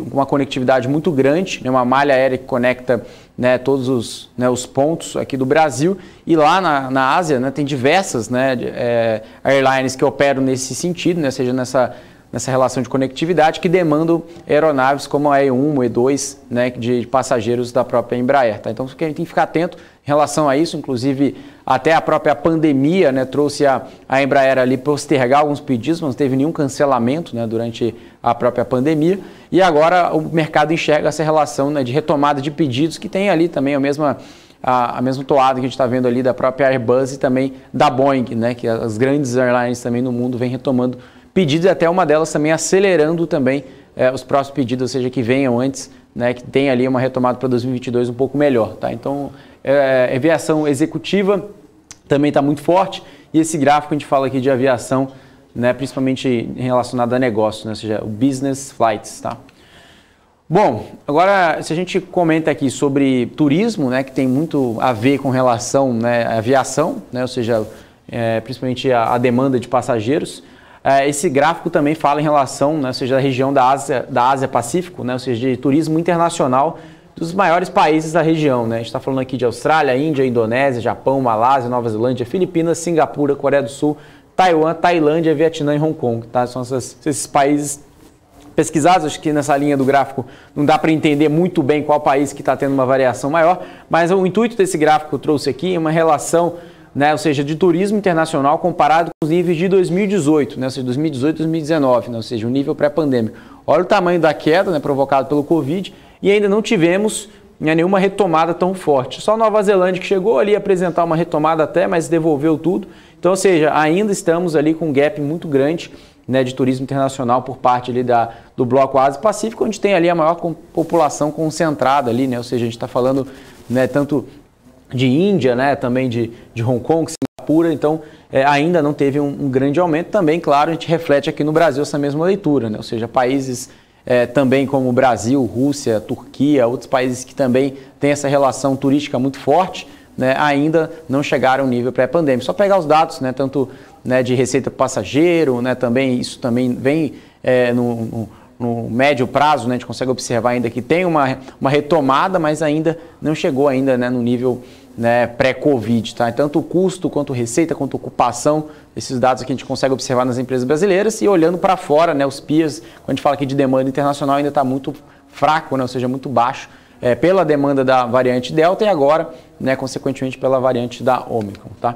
com uma conectividade muito grande, né, uma malha aérea que conecta, né, todos os pontos aqui do Brasil, e lá na Ásia, né, tem diversas, né, airlines que operam nesse sentido, né, ou seja, nessa relação de conectividade, que demandam aeronaves como a E1, E2, né, de passageiros da própria Embraer. Tá? Então, a gente tem que ficar atento em relação a isso, inclusive até a própria pandemia, né, trouxe a Embraer ali postergar alguns pedidos, mas não teve nenhum cancelamento, né, durante a própria pandemia, e agora o mercado enxerga essa relação, né, de retomada de pedidos, que tem ali também a mesma toada que a gente está vendo ali da própria Airbus e também da Boeing, né, que as grandes airlines também no mundo vêm retomando pedidos, e até uma delas também acelerando também os próximos pedidos, ou seja, que venham antes, né, que tem ali uma retomada para 2022 um pouco melhor. Tá? Então, a aviação executiva também está muito forte, e esse gráfico a gente fala aqui de aviação, né, principalmente relacionado a negócio, né, ou seja, o business flights. Tá? Bom, agora se a gente comenta aqui sobre turismo, né, que tem muito a ver com relação, né, à aviação, né, ou seja, principalmente a demanda de passageiros, esse gráfico também fala em relação, né, ou seja, da região da Ásia-Pacífico, né, ou seja, de turismo internacional dos maiores países da região. Né? A gente está falando aqui de Austrália, Índia, Indonésia, Japão, Malásia, Nova Zelândia, Filipinas, Singapura, Coreia do Sul, Taiwan, Tailândia, Vietnã e Hong Kong. Tá? São esses países pesquisados. Acho que nessa linha do gráfico não dá para entender muito bem qual país que está tendo uma variação maior, mas o intuito desse gráfico que eu trouxe aqui é uma relação, né, ou seja, de turismo internacional comparado com os níveis de 2018, né, ou seja, 2018 e 2019, né, ou seja, o nível pré-pandêmico. Olha o tamanho da queda, né, provocado pelo Covid, e ainda não tivemos, né, nenhuma retomada tão forte. Só a Nova Zelândia que chegou ali a apresentar uma retomada até, mas devolveu tudo. Então, ou seja, ainda estamos ali com um gap muito grande, né, de turismo internacional por parte ali do bloco Ásia-Pacífico, onde tem ali a maior população concentrada ali, né, ou seja, a gente está falando, né, tanto de Índia, né, também de Hong Kong, Singapura, então ainda não teve um grande aumento. Também, claro, a gente reflete aqui no Brasil essa mesma leitura, né, ou seja, países também como o Brasil, Rússia, Turquia, outros países que também têm essa relação turística muito forte, né, ainda não chegaram ao nível pré-pandêmico. Só pegar os dados, né, tanto, né, de receita por passageiro, né, também, isso também vem no médio prazo, né, a gente consegue observar ainda que tem uma retomada, mas ainda não chegou ainda, né, no nível, né, pré-Covid. Tá? Tanto o custo, quanto receita, quanto ocupação, esses dados aqui a gente consegue observar nas empresas brasileiras, e olhando para fora, né, os peers, quando a gente fala aqui de demanda internacional, ainda está muito fraco, né, ou seja, muito baixo, pela demanda da variante Delta e agora, né, consequentemente, pela variante da Omicron. Tá?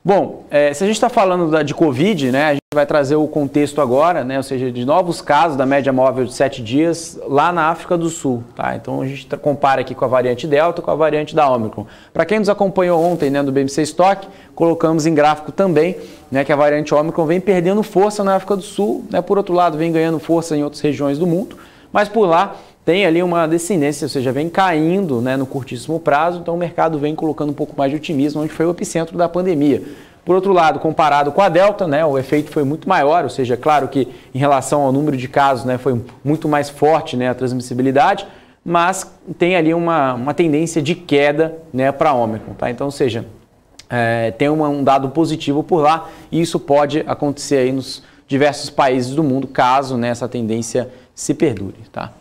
Bom, se a gente está falando de Covid, né, a gente vai trazer o contexto agora, né, ou seja, de novos casos da média móvel de 7 dias lá na África do Sul. Tá? Então a gente compara aqui com a variante Delta com a variante da Omicron. Para quem nos acompanhou ontem, né, no BMC Stock, colocamos em gráfico também, né, que a variante Omicron vem perdendo força na África do Sul, né, por outro lado vem ganhando força em outras regiões do mundo, mas por lá tem ali uma descendência, ou seja, vem caindo, né, no curtíssimo prazo, então o mercado vem colocando um pouco mais de otimismo, onde foi o epicentro da pandemia. Por outro lado, comparado com a Delta, né, o efeito foi muito maior, ou seja, claro que em relação ao número de casos, né, foi muito mais forte, né, a transmissibilidade, mas tem ali uma tendência de queda, né, para a Omicron. Tá? Então, ou seja, tem um dado positivo por lá, e isso pode acontecer aí nos diversos países do mundo, caso, né, essa tendência se perdure. Tá?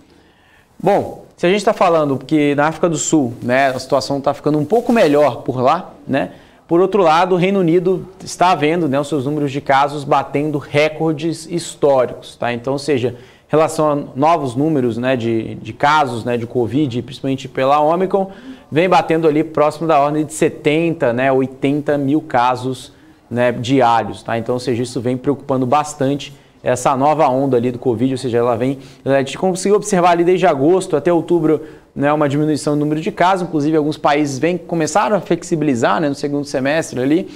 Bom, se a gente está falando que na África do Sul, né, a situação está ficando um pouco melhor por lá, né, Por outro lado, o Reino Unido está vendo, né, os seus números de casos batendo recordes históricos, tá? Então, ou seja, em relação a novos números, né, de casos, né, de Covid, principalmente pela Omicron, vem batendo ali próximo da ordem de 70, né, 80 mil casos, né, diários, tá? Então, ou seja, isso vem preocupando bastante essa nova onda ali do Covid, ou seja, a gente conseguiu observar ali desde agosto até outubro, né, uma diminuição do número de casos, inclusive alguns países começaram a flexibilizar, né, no segundo semestre ali,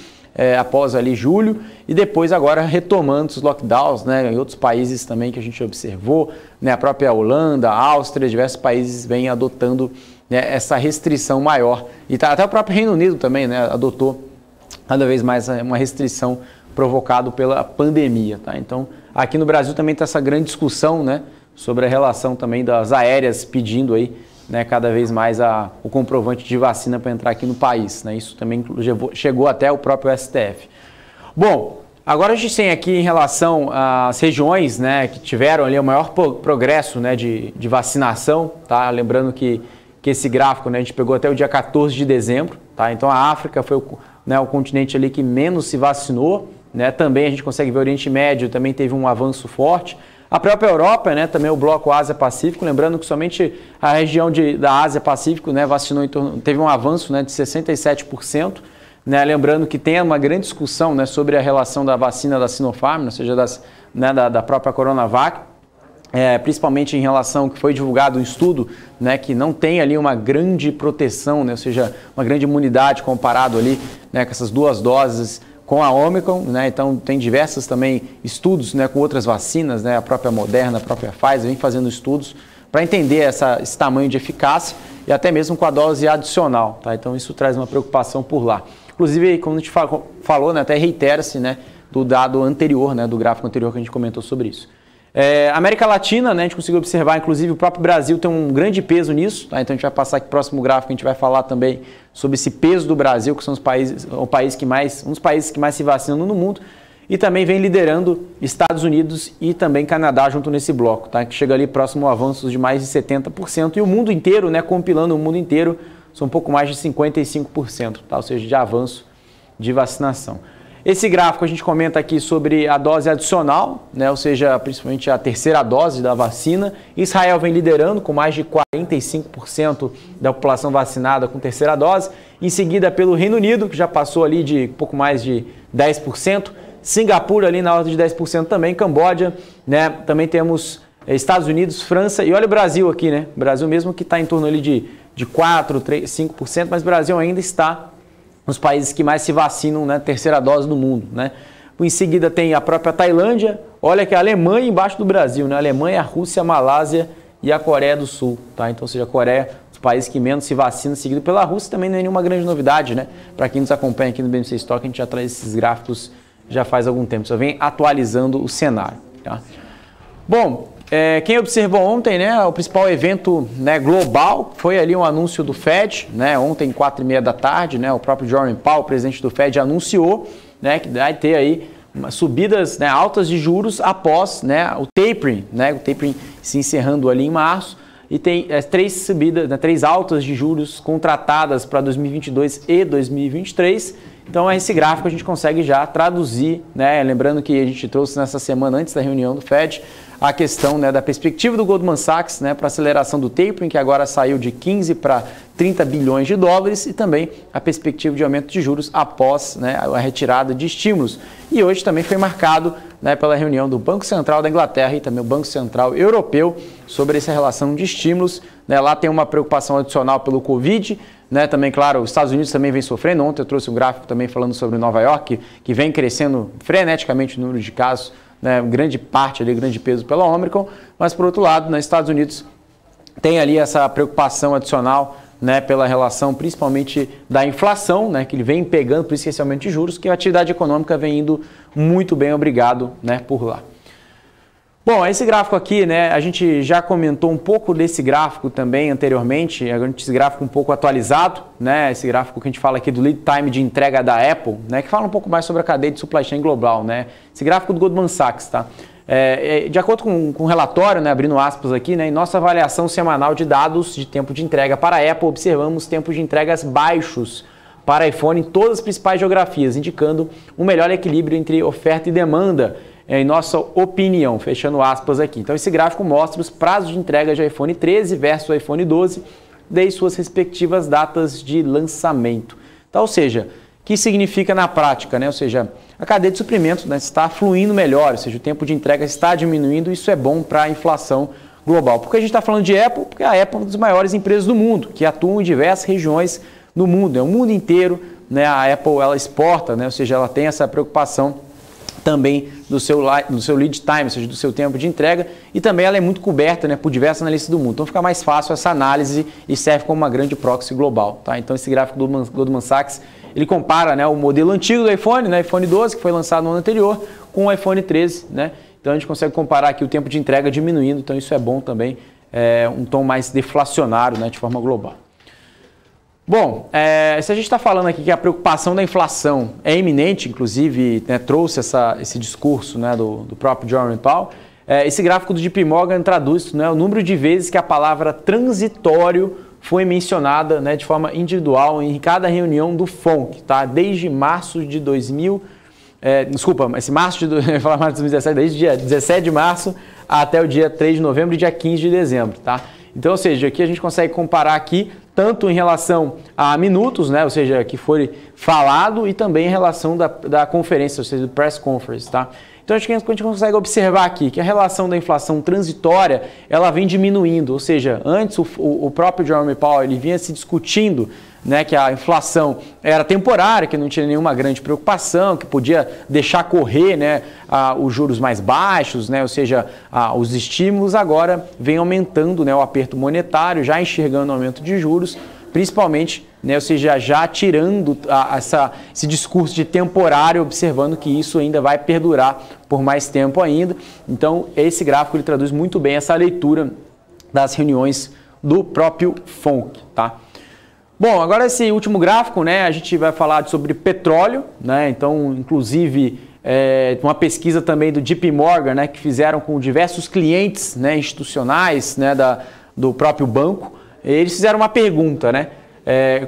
após ali julho, e depois agora retomando os lockdowns, né, em outros países também que a gente observou, né, a própria Holanda, a Áustria, diversos países vêm adotando, né, essa restrição maior, e até o próprio Reino Unido também, né, adotou cada vez mais uma restrição provocada pela pandemia, tá? Então, aqui no Brasil também está essa grande discussão, né, sobre a relação também das aéreas pedindo aí, né, cada vez mais o comprovante de vacina para entrar aqui no país, né? Isso também chegou até o próprio STF. Bom, agora a gente tem aqui em relação às regiões, né, que tiveram ali o maior progresso, né, de vacinação, tá? Lembrando que esse gráfico, né, a gente pegou até o dia 14 de dezembro, tá? Então a África foi o continente ali que menos se vacinou, né? Também a gente consegue ver o Oriente Médio também teve um avanço forte. A própria Europa, né, também o bloco Ásia-Pacífico, lembrando que somente a região da Ásia-Pacífico, né, vacinou teve um avanço, né, de 67%. Né, lembrando que tem uma grande discussão, né, sobre a relação da vacina da Sinopharm, ou seja, da própria Coronavac, principalmente em relação que foi divulgado um estudo, né, que não tem ali uma grande proteção, né, ou seja, uma grande imunidade comparado ali, né, com essas duas doses com a Omicron, né? Então tem diversos também estudos, né, com outras vacinas, né, a própria Moderna, a própria Pfizer vem fazendo estudos para entender esse tamanho de eficácia e até mesmo com a dose adicional, tá? Então isso traz uma preocupação por lá. Inclusive, como a gente falou, né, até reitera-se, né, do dado anterior, né, do gráfico anterior que a gente comentou sobre isso. América Latina, né, a gente conseguiu observar, inclusive o próprio Brasil tem um grande peso nisso, tá? Então a gente vai passar aqui no próximo gráfico, a gente vai falar também sobre esse peso do Brasil, que são um dos países que mais se vacinam no mundo, e também vem liderando Estados Unidos e também Canadá junto nesse bloco, tá? Que chega ali próximo a avanços de mais de 70%, e o mundo inteiro, né, compilando o mundo inteiro, são um pouco mais de 55%, tá? Ou seja, de avanço de vacinação. Esse gráfico a gente comenta aqui sobre a dose adicional, né, ou seja, principalmente a terceira dose da vacina. Israel vem liderando com mais de 45% da população vacinada com terceira dose. Em seguida pelo Reino Unido, que já passou ali de pouco mais de 10%. Singapura ali na ordem de 10% também. Camboja, né, também temos Estados Unidos, França e olha o Brasil aqui, né? O Brasil mesmo que está em torno ali de 4%, 3%, 5%, mas o Brasil ainda está nos países que mais se vacinam, né, terceira dose do mundo, né? Em seguida tem a própria Tailândia, olha que a Alemanha embaixo do Brasil, né? A Alemanha, a Rússia, a Malásia e a Coreia do Sul, tá? Então, ou seja, a Coreia, os países que menos se vacinam, seguido pela Rússia, também não é nenhuma grande novidade, né? Para quem nos acompanha aqui no BMC Stock, a gente já traz esses gráficos já faz algum tempo, só vem atualizando o cenário, tá? Bom, quem observou ontem, né, o principal evento, né, global foi ali um anúncio do Fed, né, ontem 4h30 da tarde, né, o próprio Jerome Powell, presidente do Fed, anunciou, né, que vai ter aí subidas, né, altas de juros após, né, o tapering se encerrando ali em março, e tem três subidas, né, 3 altas de juros contratadas para 2022 e 2023. Então, esse gráfico a gente consegue já traduzir, né, lembrando que a gente trouxe nessa semana antes da reunião do Fed, a questão, né, da perspectiva do Goldman Sachs, né, para aceleração do tapering, que agora saiu de 15 para 30 bilhões de dólares, e também a perspectiva de aumento de juros após, né, a retirada de estímulos. E hoje também foi marcado, né, pela reunião do Banco Central da Inglaterra e também o Banco Central Europeu sobre essa relação de estímulos, né. Lá tem uma preocupação adicional pelo Covid, né, também, claro, os Estados Unidos também vem sofrendo. Ontem eu trouxe um gráfico também falando sobre Nova York, que vem crescendo freneticamente o número de casos, né, grande parte ali, grande peso pela Omicron, mas por outro lado, nos Estados Unidos tem ali essa preocupação adicional, né, pela relação principalmente da inflação, né, que ele vem pegando, por isso que esse aumento de juros, que a atividade econômica vem indo muito bem, obrigado, né, por lá. Bom, esse gráfico aqui, né, a gente já comentou um pouco desse gráfico também anteriormente, esse gráfico um pouco atualizado, né, esse gráfico que a gente fala aqui do lead time de entrega da Apple, né, que fala um pouco mais sobre a cadeia de supply chain global, né, esse gráfico do Goldman Sachs, tá? De acordo com o relatório, né, abrindo aspas aqui, né, em nossa avaliação semanal de dados de tempo de entrega para a Apple, observamos tempos de entregas baixos para iPhone em todas as principais geografias, indicando um melhor equilíbrio entre oferta e demanda, em nossa opinião, fechando aspas aqui. Então esse gráfico mostra os prazos de entrega de iPhone 13 versus iPhone 12, desde suas respectivas datas de lançamento. Então, ou seja, o que significa na prática, né? Ou seja, a cadeia de suprimentos, né, está fluindo melhor, ou seja, o tempo de entrega está diminuindo, isso é bom para a inflação global. Por que a gente está falando de Apple? Porque a Apple é uma das maiores empresas do mundo, que atuam em diversas regiões do mundo, é o mundo inteiro, né? A Apple, ela exporta, né? Ou seja, ela tem essa preocupação também do seu lead time, ou seja, do seu tempo de entrega, e também ela é muito coberta, né, por diversos analistas do mundo. Então fica mais fácil essa análise e serve como uma grande proxy global. Tá? Então esse gráfico do Goldman Sachs, ele compara, né, o modelo antigo do iPhone, né, iPhone 12, que foi lançado no ano anterior, com o iPhone 13. Né? Então a gente consegue comparar aqui o tempo de entrega diminuindo, então isso é bom também, um tom mais deflacionário, né, de forma global. Bom, se a gente está falando aqui que a preocupação da inflação é iminente, inclusive, né, trouxe esse discurso, né, do próprio Jerome Powell, esse gráfico do JP Morgan traduz, né, o número de vezes que a palavra transitório foi mencionada, né, de forma individual em cada reunião do FONC, tá? Desde março de 2017, desde o dia 17 de março até o dia 3 de novembro e dia 15 de dezembro, tá? Então, ou seja, aqui a gente consegue comparar aqui tanto em relação a minutos, né, ou seja, que foi falado, e também em relação da conferência, ou seja, do press conference, tá? Então a gente consegue observar aqui que a relação da inflação transitória, ela vem diminuindo, ou seja, antes o próprio Jerome Powell, ele vinha se discutindo, né, que a inflação era temporária, que não tinha nenhuma grande preocupação, que podia deixar correr, né, os juros mais baixos, né, ou seja, os estímulos. Agora vem aumentando, né, o aperto monetário, já enxergando o aumento de juros, principalmente, né, ou seja, já tirando esse discurso de temporário, observando que isso ainda vai perdurar por mais tempo ainda. Então esse gráfico ele traduz muito bem essa leitura das reuniões do próprio FONC, tá? Bom, agora esse último gráfico, né, a gente vai falar sobre petróleo, né, então, inclusive, uma pesquisa também do JP Morgan, né, que fizeram com diversos clientes, né, institucionais, né, do próprio banco. Eles fizeram uma pergunta, né,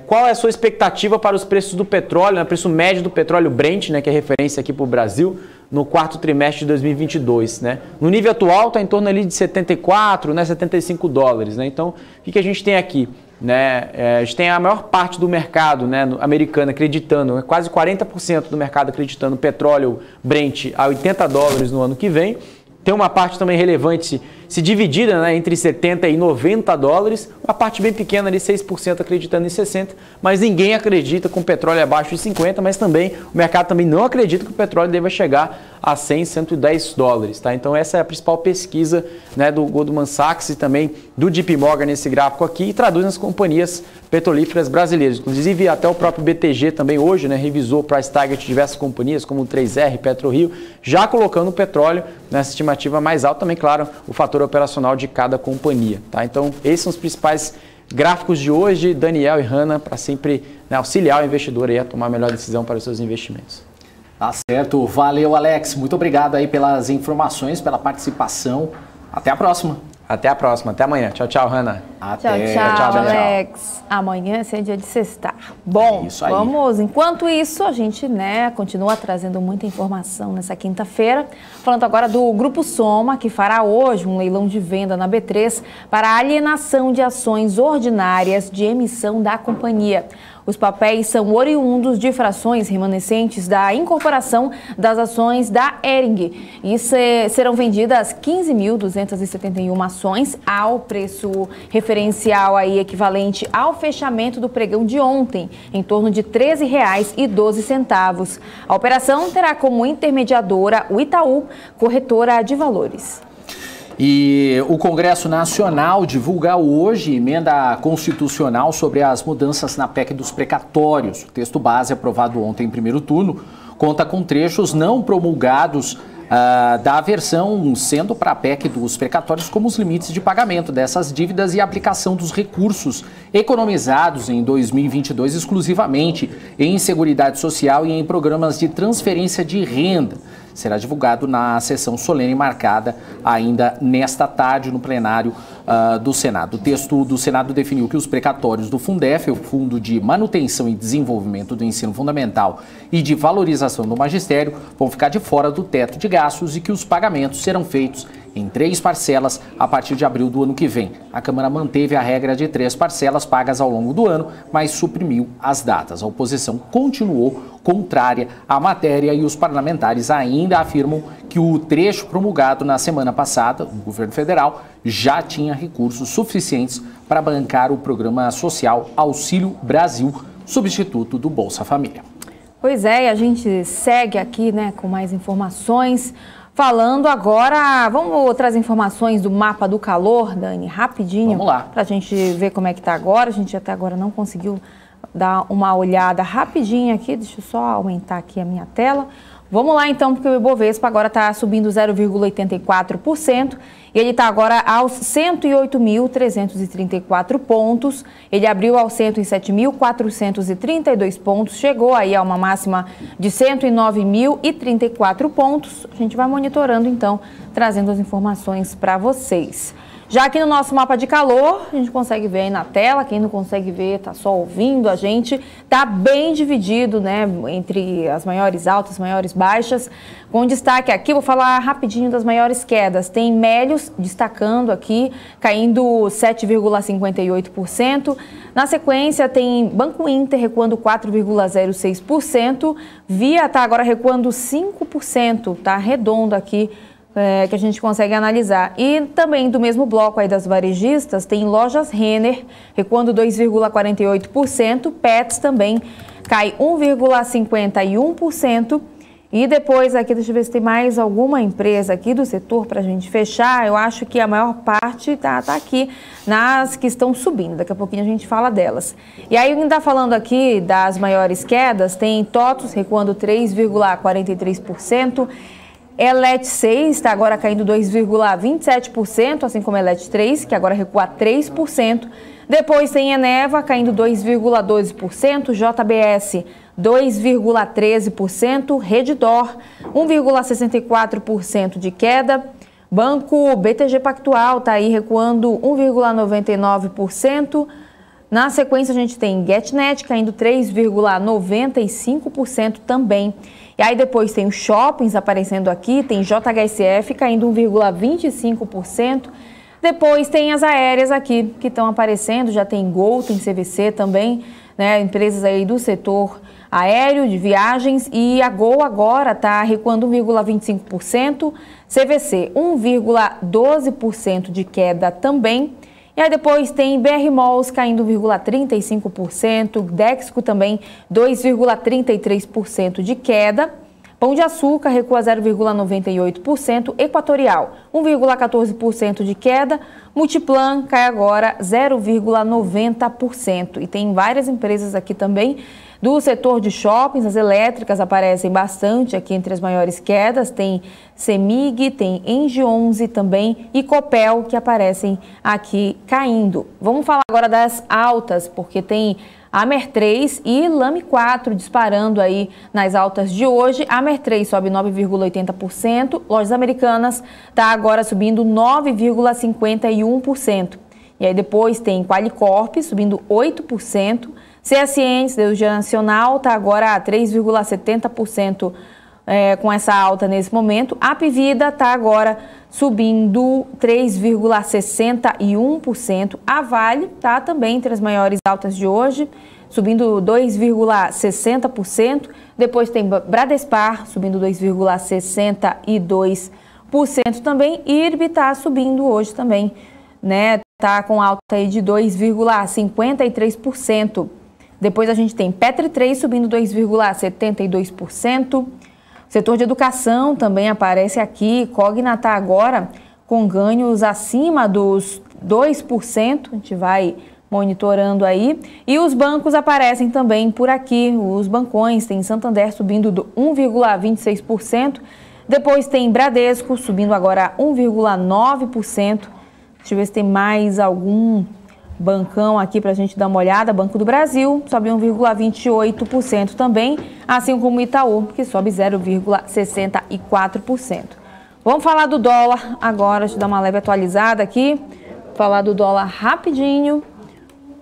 qual é a sua expectativa para os preços do petróleo, né, preço médio do petróleo Brent, né, que é referência aqui para o Brasil, no quarto trimestre de 2022, né? No nível atual está em torno ali de 74, né, 75 dólares, né? Então, o que a gente tem aqui? Né? A gente tem a maior parte do mercado, né, americano acreditando, quase 40% do mercado acreditando petróleo Brent a 80 dólares no ano que vem. Tem uma parte também relevante se dividida, né, entre 70 e 90 dólares, uma parte bem pequena ali, 6% acreditando em 60, mas ninguém acredita com o petróleo abaixo de 50, mas também o mercado também não acredita que o petróleo deva chegar a 100, 110 dólares. Tá? Então essa é a principal pesquisa, né, do Goldman Sachs e também do JP Morgan nesse gráfico aqui, e traduz nas companhias petrolíferas brasileiras. Inclusive até o próprio BTG também hoje, né, revisou o price target de diversas companhias, como o 3R, PetroRio, já colocando o petróleo nessa estimativa mais alta, também, claro, o fator operacional de cada companhia. Tá? Então esses são os principais gráficos de hoje, Daniel e Hanna, para sempre, né, auxiliar o investidor aí a tomar a melhor decisão para os seus investimentos. Tá certo, valeu, Alex, muito obrigado aí pelas informações, pela participação, até a próxima. Até a próxima, até amanhã. Tchau, tchau, Hanna. Tchau, Alex. Amanhã é dia de sextar. Bom, vamos, enquanto isso, a gente, né, continua trazendo muita informação nessa quinta-feira. Falando agora do Grupo Soma, que fará hoje um leilão de venda na B3 para a alienação de ações ordinárias de emissão da companhia. Os papéis são oriundos de frações remanescentes da incorporação das ações da Hering e serão vendidas 15.271 ações ao preço referencial aí equivalente ao fechamento do pregão de ontem, em torno de R$ 13,12. A operação terá como intermediadora o Itaú, corretora de valores. E o Congresso Nacional divulga hoje emenda constitucional sobre as mudanças na PEC dos precatórios. O texto base aprovado ontem em primeiro turno conta com trechos não promulgados da versão, sendo para a PEC dos precatórios como os limites de pagamento dessas dívidas e a aplicação dos recursos economizados em 2022 exclusivamente em Seguridade Social e em programas de transferência de renda. será divulgado na sessão solene marcada ainda nesta tarde no plenário do Senado. O texto do Senado definiu que os precatórios do Fundef, o Fundo de Manutenção e Desenvolvimento do Ensino Fundamental e de Valorização do Magistério, vão ficar de fora do teto de gastos e que os pagamentos serão feitos em 3 parcelas a partir de abril do ano que vem. A Câmara manteve a regra de 3 parcelas pagas ao longo do ano, mas suprimiu as datas. A oposição continuou contrária à matéria e os parlamentares ainda afirmam que o trecho promulgado na semana passada do governo federal já tinha recursos suficientes para bancar o programa social Auxílio Brasil, substituto do Bolsa Família. Pois é, e a gente segue aqui, né, com mais informações. Falando agora, vamos trazer informações do mapa do calor, Dani, rapidinho. Vamos lá. Para a gente ver como é que está agora. A gente até agora não conseguiu dar uma olhada rapidinho aqui. Deixa eu só aumentar aqui a minha tela. Vamos lá então, porque o Ibovespa agora está subindo 0,84% e ele está agora aos 108.334 pontos. Ele abriu aos 107.432 pontos, chegou aí a uma máxima de 109.034 pontos. A gente vai monitorando então, trazendo as informações para vocês. Já aqui no nosso mapa de calor, a gente consegue ver aí na tela, quem não consegue ver está só ouvindo a gente, está bem dividido, né, entre as maiores altas, as maiores baixas, com destaque aqui, vou falar rapidinho das maiores quedas, tem Melius destacando aqui, caindo 7,58%, na sequência tem Banco Inter recuando 4,06%, Via está agora recuando 5%, está redondo aqui, que a gente consegue analisar. E também do mesmo bloco aí das varejistas, tem Lojas Renner recuando 2,48%, Pets também cai 1,51%. E depois aqui, deixa eu ver se tem mais alguma empresa aqui do setor para a gente fechar. Eu acho que a maior parte tá aqui nas que estão subindo. Daqui a pouquinho a gente fala delas. E aí, ainda falando aqui das maiores quedas, tem TOTUS recuando 3,43%. Elet 6 está agora caindo 2,27%, assim como Elet 3, que agora recua 3%. Depois tem Eneva caindo 2,12%, JBS 2,13%, Redditor 1,64% de queda. Banco BTG Pactual está aí recuando 1,99%. Na sequência a gente tem GetNet caindo 3,95% também. E aí depois tem os shoppings aparecendo aqui, tem JHSF caindo 1,25%. Depois tem as aéreas aqui que estão aparecendo, já tem Gol, tem CVC também, né? Empresas aí do setor aéreo, de viagens. E a Gol agora está recuando 1,25%, CVC 1,12% de queda também. E aí depois tem BR Malls caindo 1,35%, Dexco também 2,33% de queda. Pão de Açúcar recua 0,98%, Equatorial 1,14% de queda, Multiplan cai agora 0,90%. E tem várias empresas aqui também do setor de shoppings, as elétricas aparecem bastante aqui entre as maiores quedas, tem Semig, tem Engie 11 também e Copel que aparecem aqui caindo. Vamos falar agora das altas, porque tem Amer 3 e Lame 4 disparando aí nas altas de hoje. Amer 3 sobe 9,80%, Lojas Americanas está agora subindo 9,51%. E aí depois tem Qualicorp subindo 8%, CSN, Siderurgia Nacional, está agora a 3,70% com essa alta nesse momento. A Apvida está agora subindo 3,61%. A Vale está também entre as maiores altas de hoje, subindo 2,60%. Depois tem Bradespar subindo 2,62% também. IRB está subindo hoje também, né? Está com alta aí de 2,53%. Depois a gente tem Petri 3 subindo 2,72%. O setor de educação também aparece aqui. Cogna está agora com ganhos acima dos 2%. A gente vai monitorando aí. E os bancos aparecem também por aqui. Os bancões, tem Santander subindo 1,26%. Depois tem Bradesco subindo agora 1,9%. Deixa eu ver se tem mais algum bancão aqui para a gente dar uma olhada. Banco do Brasil sobe 1,28% também, assim como o Itaú, que sobe 0,64%. Vamos falar do dólar agora, deixa eu dar uma leve atualizada aqui. Falar do dólar rapidinho,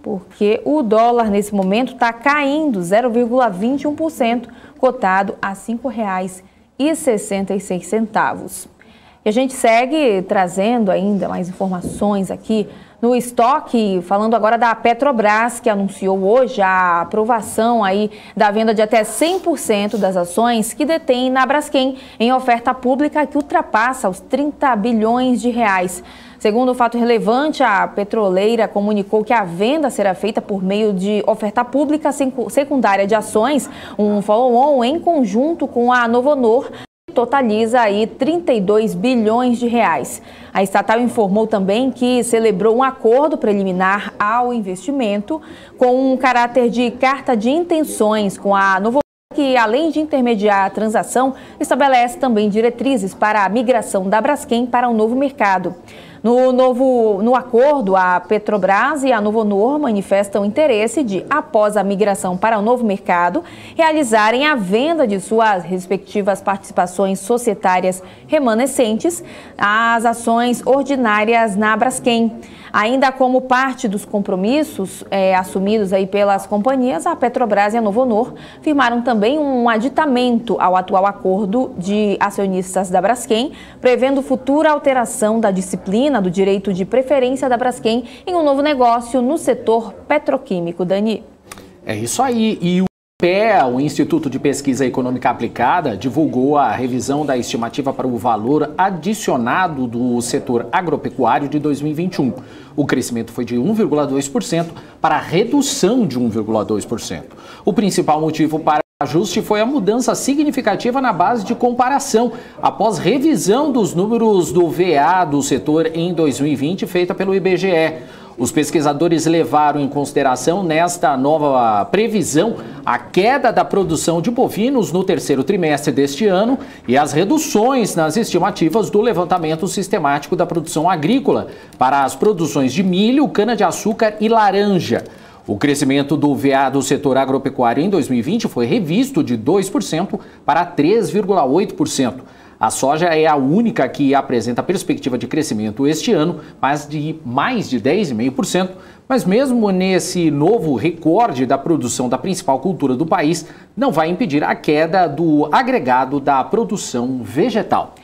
porque o dólar nesse momento está caindo 0,21%, cotado a R$ 5,66. E a gente segue trazendo ainda mais informações aqui no estoque, falando agora da Petrobras, que anunciou hoje a aprovação aí da venda de até 100% das ações que detém na Braskem em oferta pública que ultrapassa os 30 bilhões de reais. Segundo o fato relevante, a petroleira comunicou que a venda será feita por meio de oferta pública secundária de ações, um follow-on em conjunto com a Novonor, que totaliza aí 32 bilhões de reais. A estatal informou também que celebrou um acordo preliminar ao investimento com um caráter de carta de intenções com a Novonor, que, além de intermediar a transação, estabelece também diretrizes para a migração da Braskem para um novo mercado. No acordo, a Petrobras e a Novonor manifestam interesse de, após a migração para o novo mercado, realizarem a venda de suas respectivas participações societárias remanescentes às ações ordinárias na Braskem. Ainda como parte dos compromissos assumidos aí pelas companhias, a Petrobras e a Novonor firmaram também um aditamento ao atual acordo de acionistas da Braskem, prevendo futura alteração da disciplina do direito de preferência da Braskem em um novo negócio no setor petroquímico. Dani. É isso aí. E o IPEA, o Instituto de Pesquisa Econômica Aplicada, divulgou a revisão da estimativa para o valor adicionado do setor agropecuário de 2021. O crescimento foi de 1,2% para a redução de 1,2%. O principal motivo para o ajuste foi a mudança significativa na base de comparação, após revisão dos números do VA do setor em 2020, feita pelo IBGE. Os pesquisadores levaram em consideração nesta nova previsão a queda da produção de bovinos no terceiro trimestre deste ano e as reduções nas estimativas do levantamento sistemático da produção agrícola para as produções de milho, cana-de-açúcar e laranja. O crescimento do VA do setor agropecuário em 2020 foi revisto de 2% para 3,8%. A soja é a única que apresenta perspectiva de crescimento este ano, mais de 10,5%. Mas mesmo nesse novo recorde da produção da principal cultura do país, não vai impedir a queda do agregado da produção vegetal.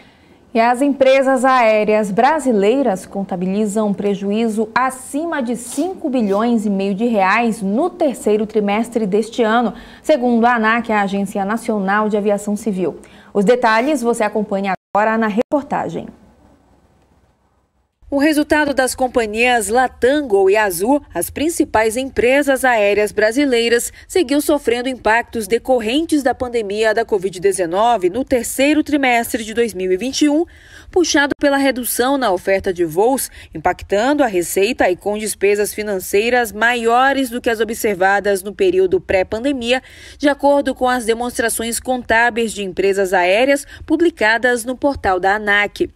E as empresas aéreas brasileiras contabilizam prejuízo acima de 5 bilhões e meio de reais no terceiro trimestre deste ano, segundo a ANAC, a Agência Nacional de Aviação Civil. Os detalhes você acompanha agora na reportagem. O resultado das companhias Latam, Gol e Azul, as principais empresas aéreas brasileiras, seguiu sofrendo impactos decorrentes da pandemia da Covid-19 no terceiro trimestre de 2021, puxado pela redução na oferta de voos, impactando a receita e com despesas financeiras maiores do que as observadas no período pré-pandemia, de acordo com as demonstrações contábeis de empresas aéreas publicadas no portal da ANAC.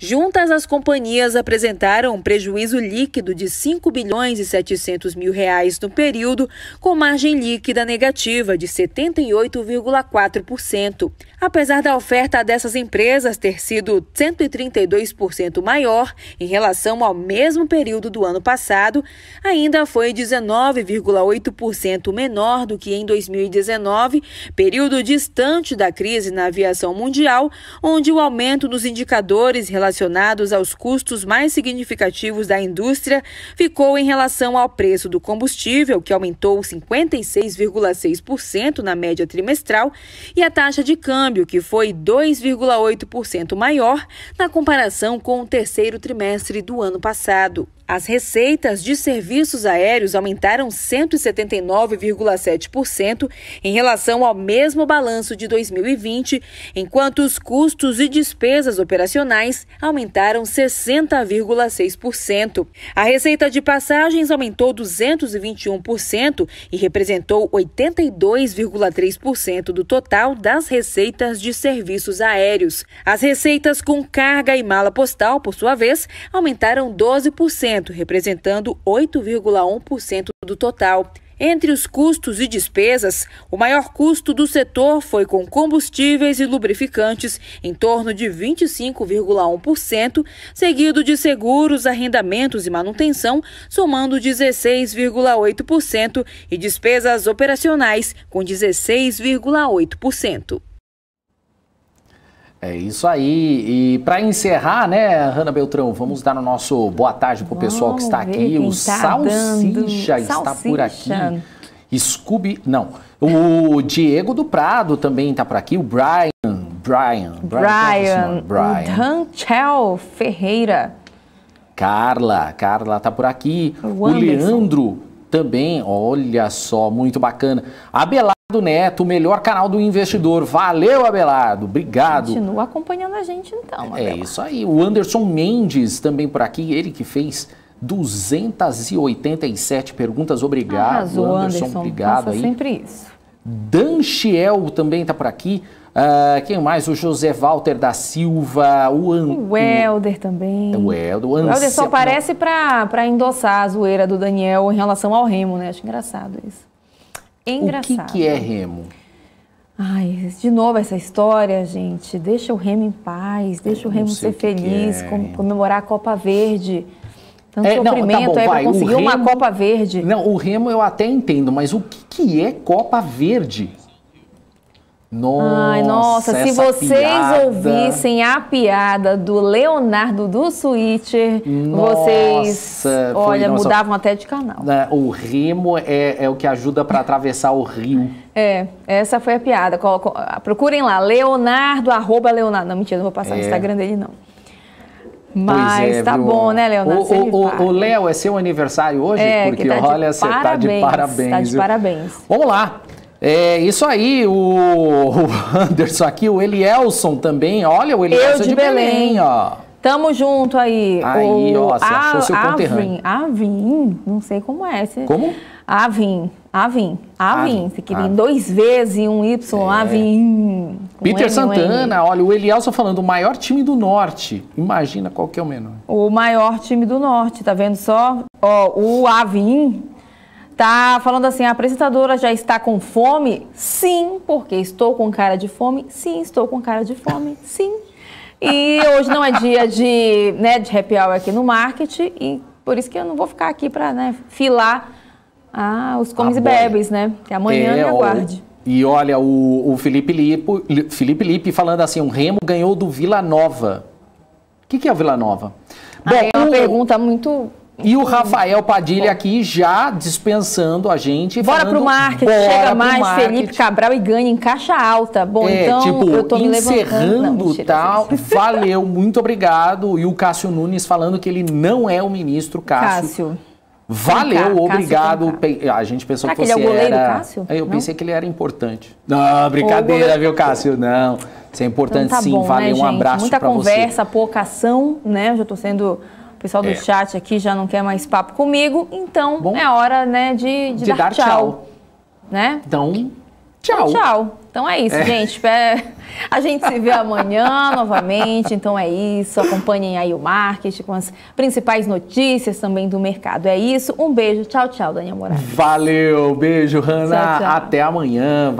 Juntas, as companhias apresentaram um prejuízo líquido de 5 bilhões e 700 mil reais no período, com margem líquida negativa de 78,4%. Apesar da oferta dessas empresas ter sido 132% maior em relação ao mesmo período do ano passado, ainda foi 19,8% menor do que em 2019, período distante da crise na aviação mundial, onde o aumento nos indicadores relacionados aos custos mais significativos da indústria ficou em relação ao preço do combustível, que aumentou 56,6% na média trimestral, e a taxa de câmbio, que foi 2,8% maior na comparação com o terceiro trimestre do ano passado. As receitas de serviços aéreos aumentaram 179,7% em relação ao mesmo balanço de 2020, enquanto os custos e despesas operacionais aumentaram 60,6%. A receita de passagens aumentou 221% e representou 82,3% do total das receitas de serviços aéreos. As receitas com carga e mala postal, por sua vez, aumentaram 12%. 1%, representando 8,1% do total. Entre os custos e despesas, o maior custo do setor foi com combustíveis e lubrificantes, em torno de 25,1%, seguido de seguros, arrendamentos e manutenção, somando 16,8%, e despesas operacionais, com 16,8%. É isso aí. E para encerrar, né, Hanna Beltrão, vamos dar o nosso boa tarde pro pessoal que está aqui. O Salsicha está por aqui. O Diego do Prado também está por aqui. O Brian. O Ranchel Ferreira. Carla tá por aqui. O Leandro também, olha só, muito bacana. Abelardo Neto, o melhor canal do investidor. Valeu, Abelardo, obrigado. Continua acompanhando a gente então, Abelardo. É isso aí. O Anderson Mendes também por aqui, ele que fez 287 perguntas. Obrigado, Arrasou, Anderson, obrigado. Faça aí. sempre isso. Danchiel também está por aqui. Quem mais? O José Walter da Silva, o Helder também. O Helder só aparece para endossar a zoeira do Daniel em relação ao Remo, né? Acho engraçado isso. Engraçado. O que é Remo? Ai, de novo essa história, gente. Deixa o Remo em paz, deixa o Remo ser feliz, comemorar a Copa Verde. Tanto sofrimento para conseguir uma Copa Verde. Não, o Remo eu até entendo, mas o que é Copa Verde? Nossa, se vocês ouvissem a piada do Leonardo do Switcher, vocês, mudavam até de canal. O Remo é o que ajuda para atravessar o rio. Essa foi a piada. Procurem lá, Leonardo, @Leonardo. Não, mentira, não vou passar no Instagram dele, não. Mas tá bom, né, Leonardo? O Léo, é seu aniversário hoje? Porque olha, você tá de parabéns. Tá de parabéns. Vamos lá. É isso aí, o Anderson aqui, o Elielson também, olha, o Elielson de Belém, ó. Tamo junto aí. Aí, ó, você achou seu conterrâneo. Avin, não sei como é. Como? Avin. Você queria 2 vezes e um Y, Avin. Peter Santana, olha, o Elielson falando, o maior time do Norte. Imagina qual que é o menor. O maior time do Norte, tá vendo só? Ó, o Avin tá falando assim, a apresentadora já está com fome? Sim, porque estou com cara de fome. Sim, estou com cara de fome. Sim. E hoje não é dia de happy hour aqui no marketing, e por isso que eu não vou ficar aqui para filar os comes e bebes, né? Que amanhã me aguarde. E olha, o Felipe Lippe falando assim, o Remo ganhou do Vila Nova. O que é o Vila Nova? Bom, é uma pergunta muito... E o Rafael Padilha aqui já dispensando a gente. Bora pro marketing, chega mais Felipe Cabral e ganha em caixa alta. Bom, então eu tô me encerrando tal. Valeu, muito obrigado. E o Cássio Nunes falando que ele não é o ministro Cássio. Valeu, obrigado. A gente pensou que você era... Ele é o goleiro Cássio? Eu pensei que ele era importante. Não, brincadeira, viu, Cássio? Não, isso é importante então, sim. Valeu, um abraço pra você. Muita conversa, pouca ação, né? Eu já tô sendo... O pessoal do chat aqui já não quer mais papo comigo, então é hora, né, de dar tchau. Né? Então, tchau. Tchau. Então é isso, gente. A gente se vê amanhã novamente. Então é isso. Acompanhem aí o marketing com as principais notícias também do mercado. É isso. Um beijo. Tchau, tchau, Daniel Moraes. Valeu. Beijo, Hanna. Tchau, tchau. Até amanhã.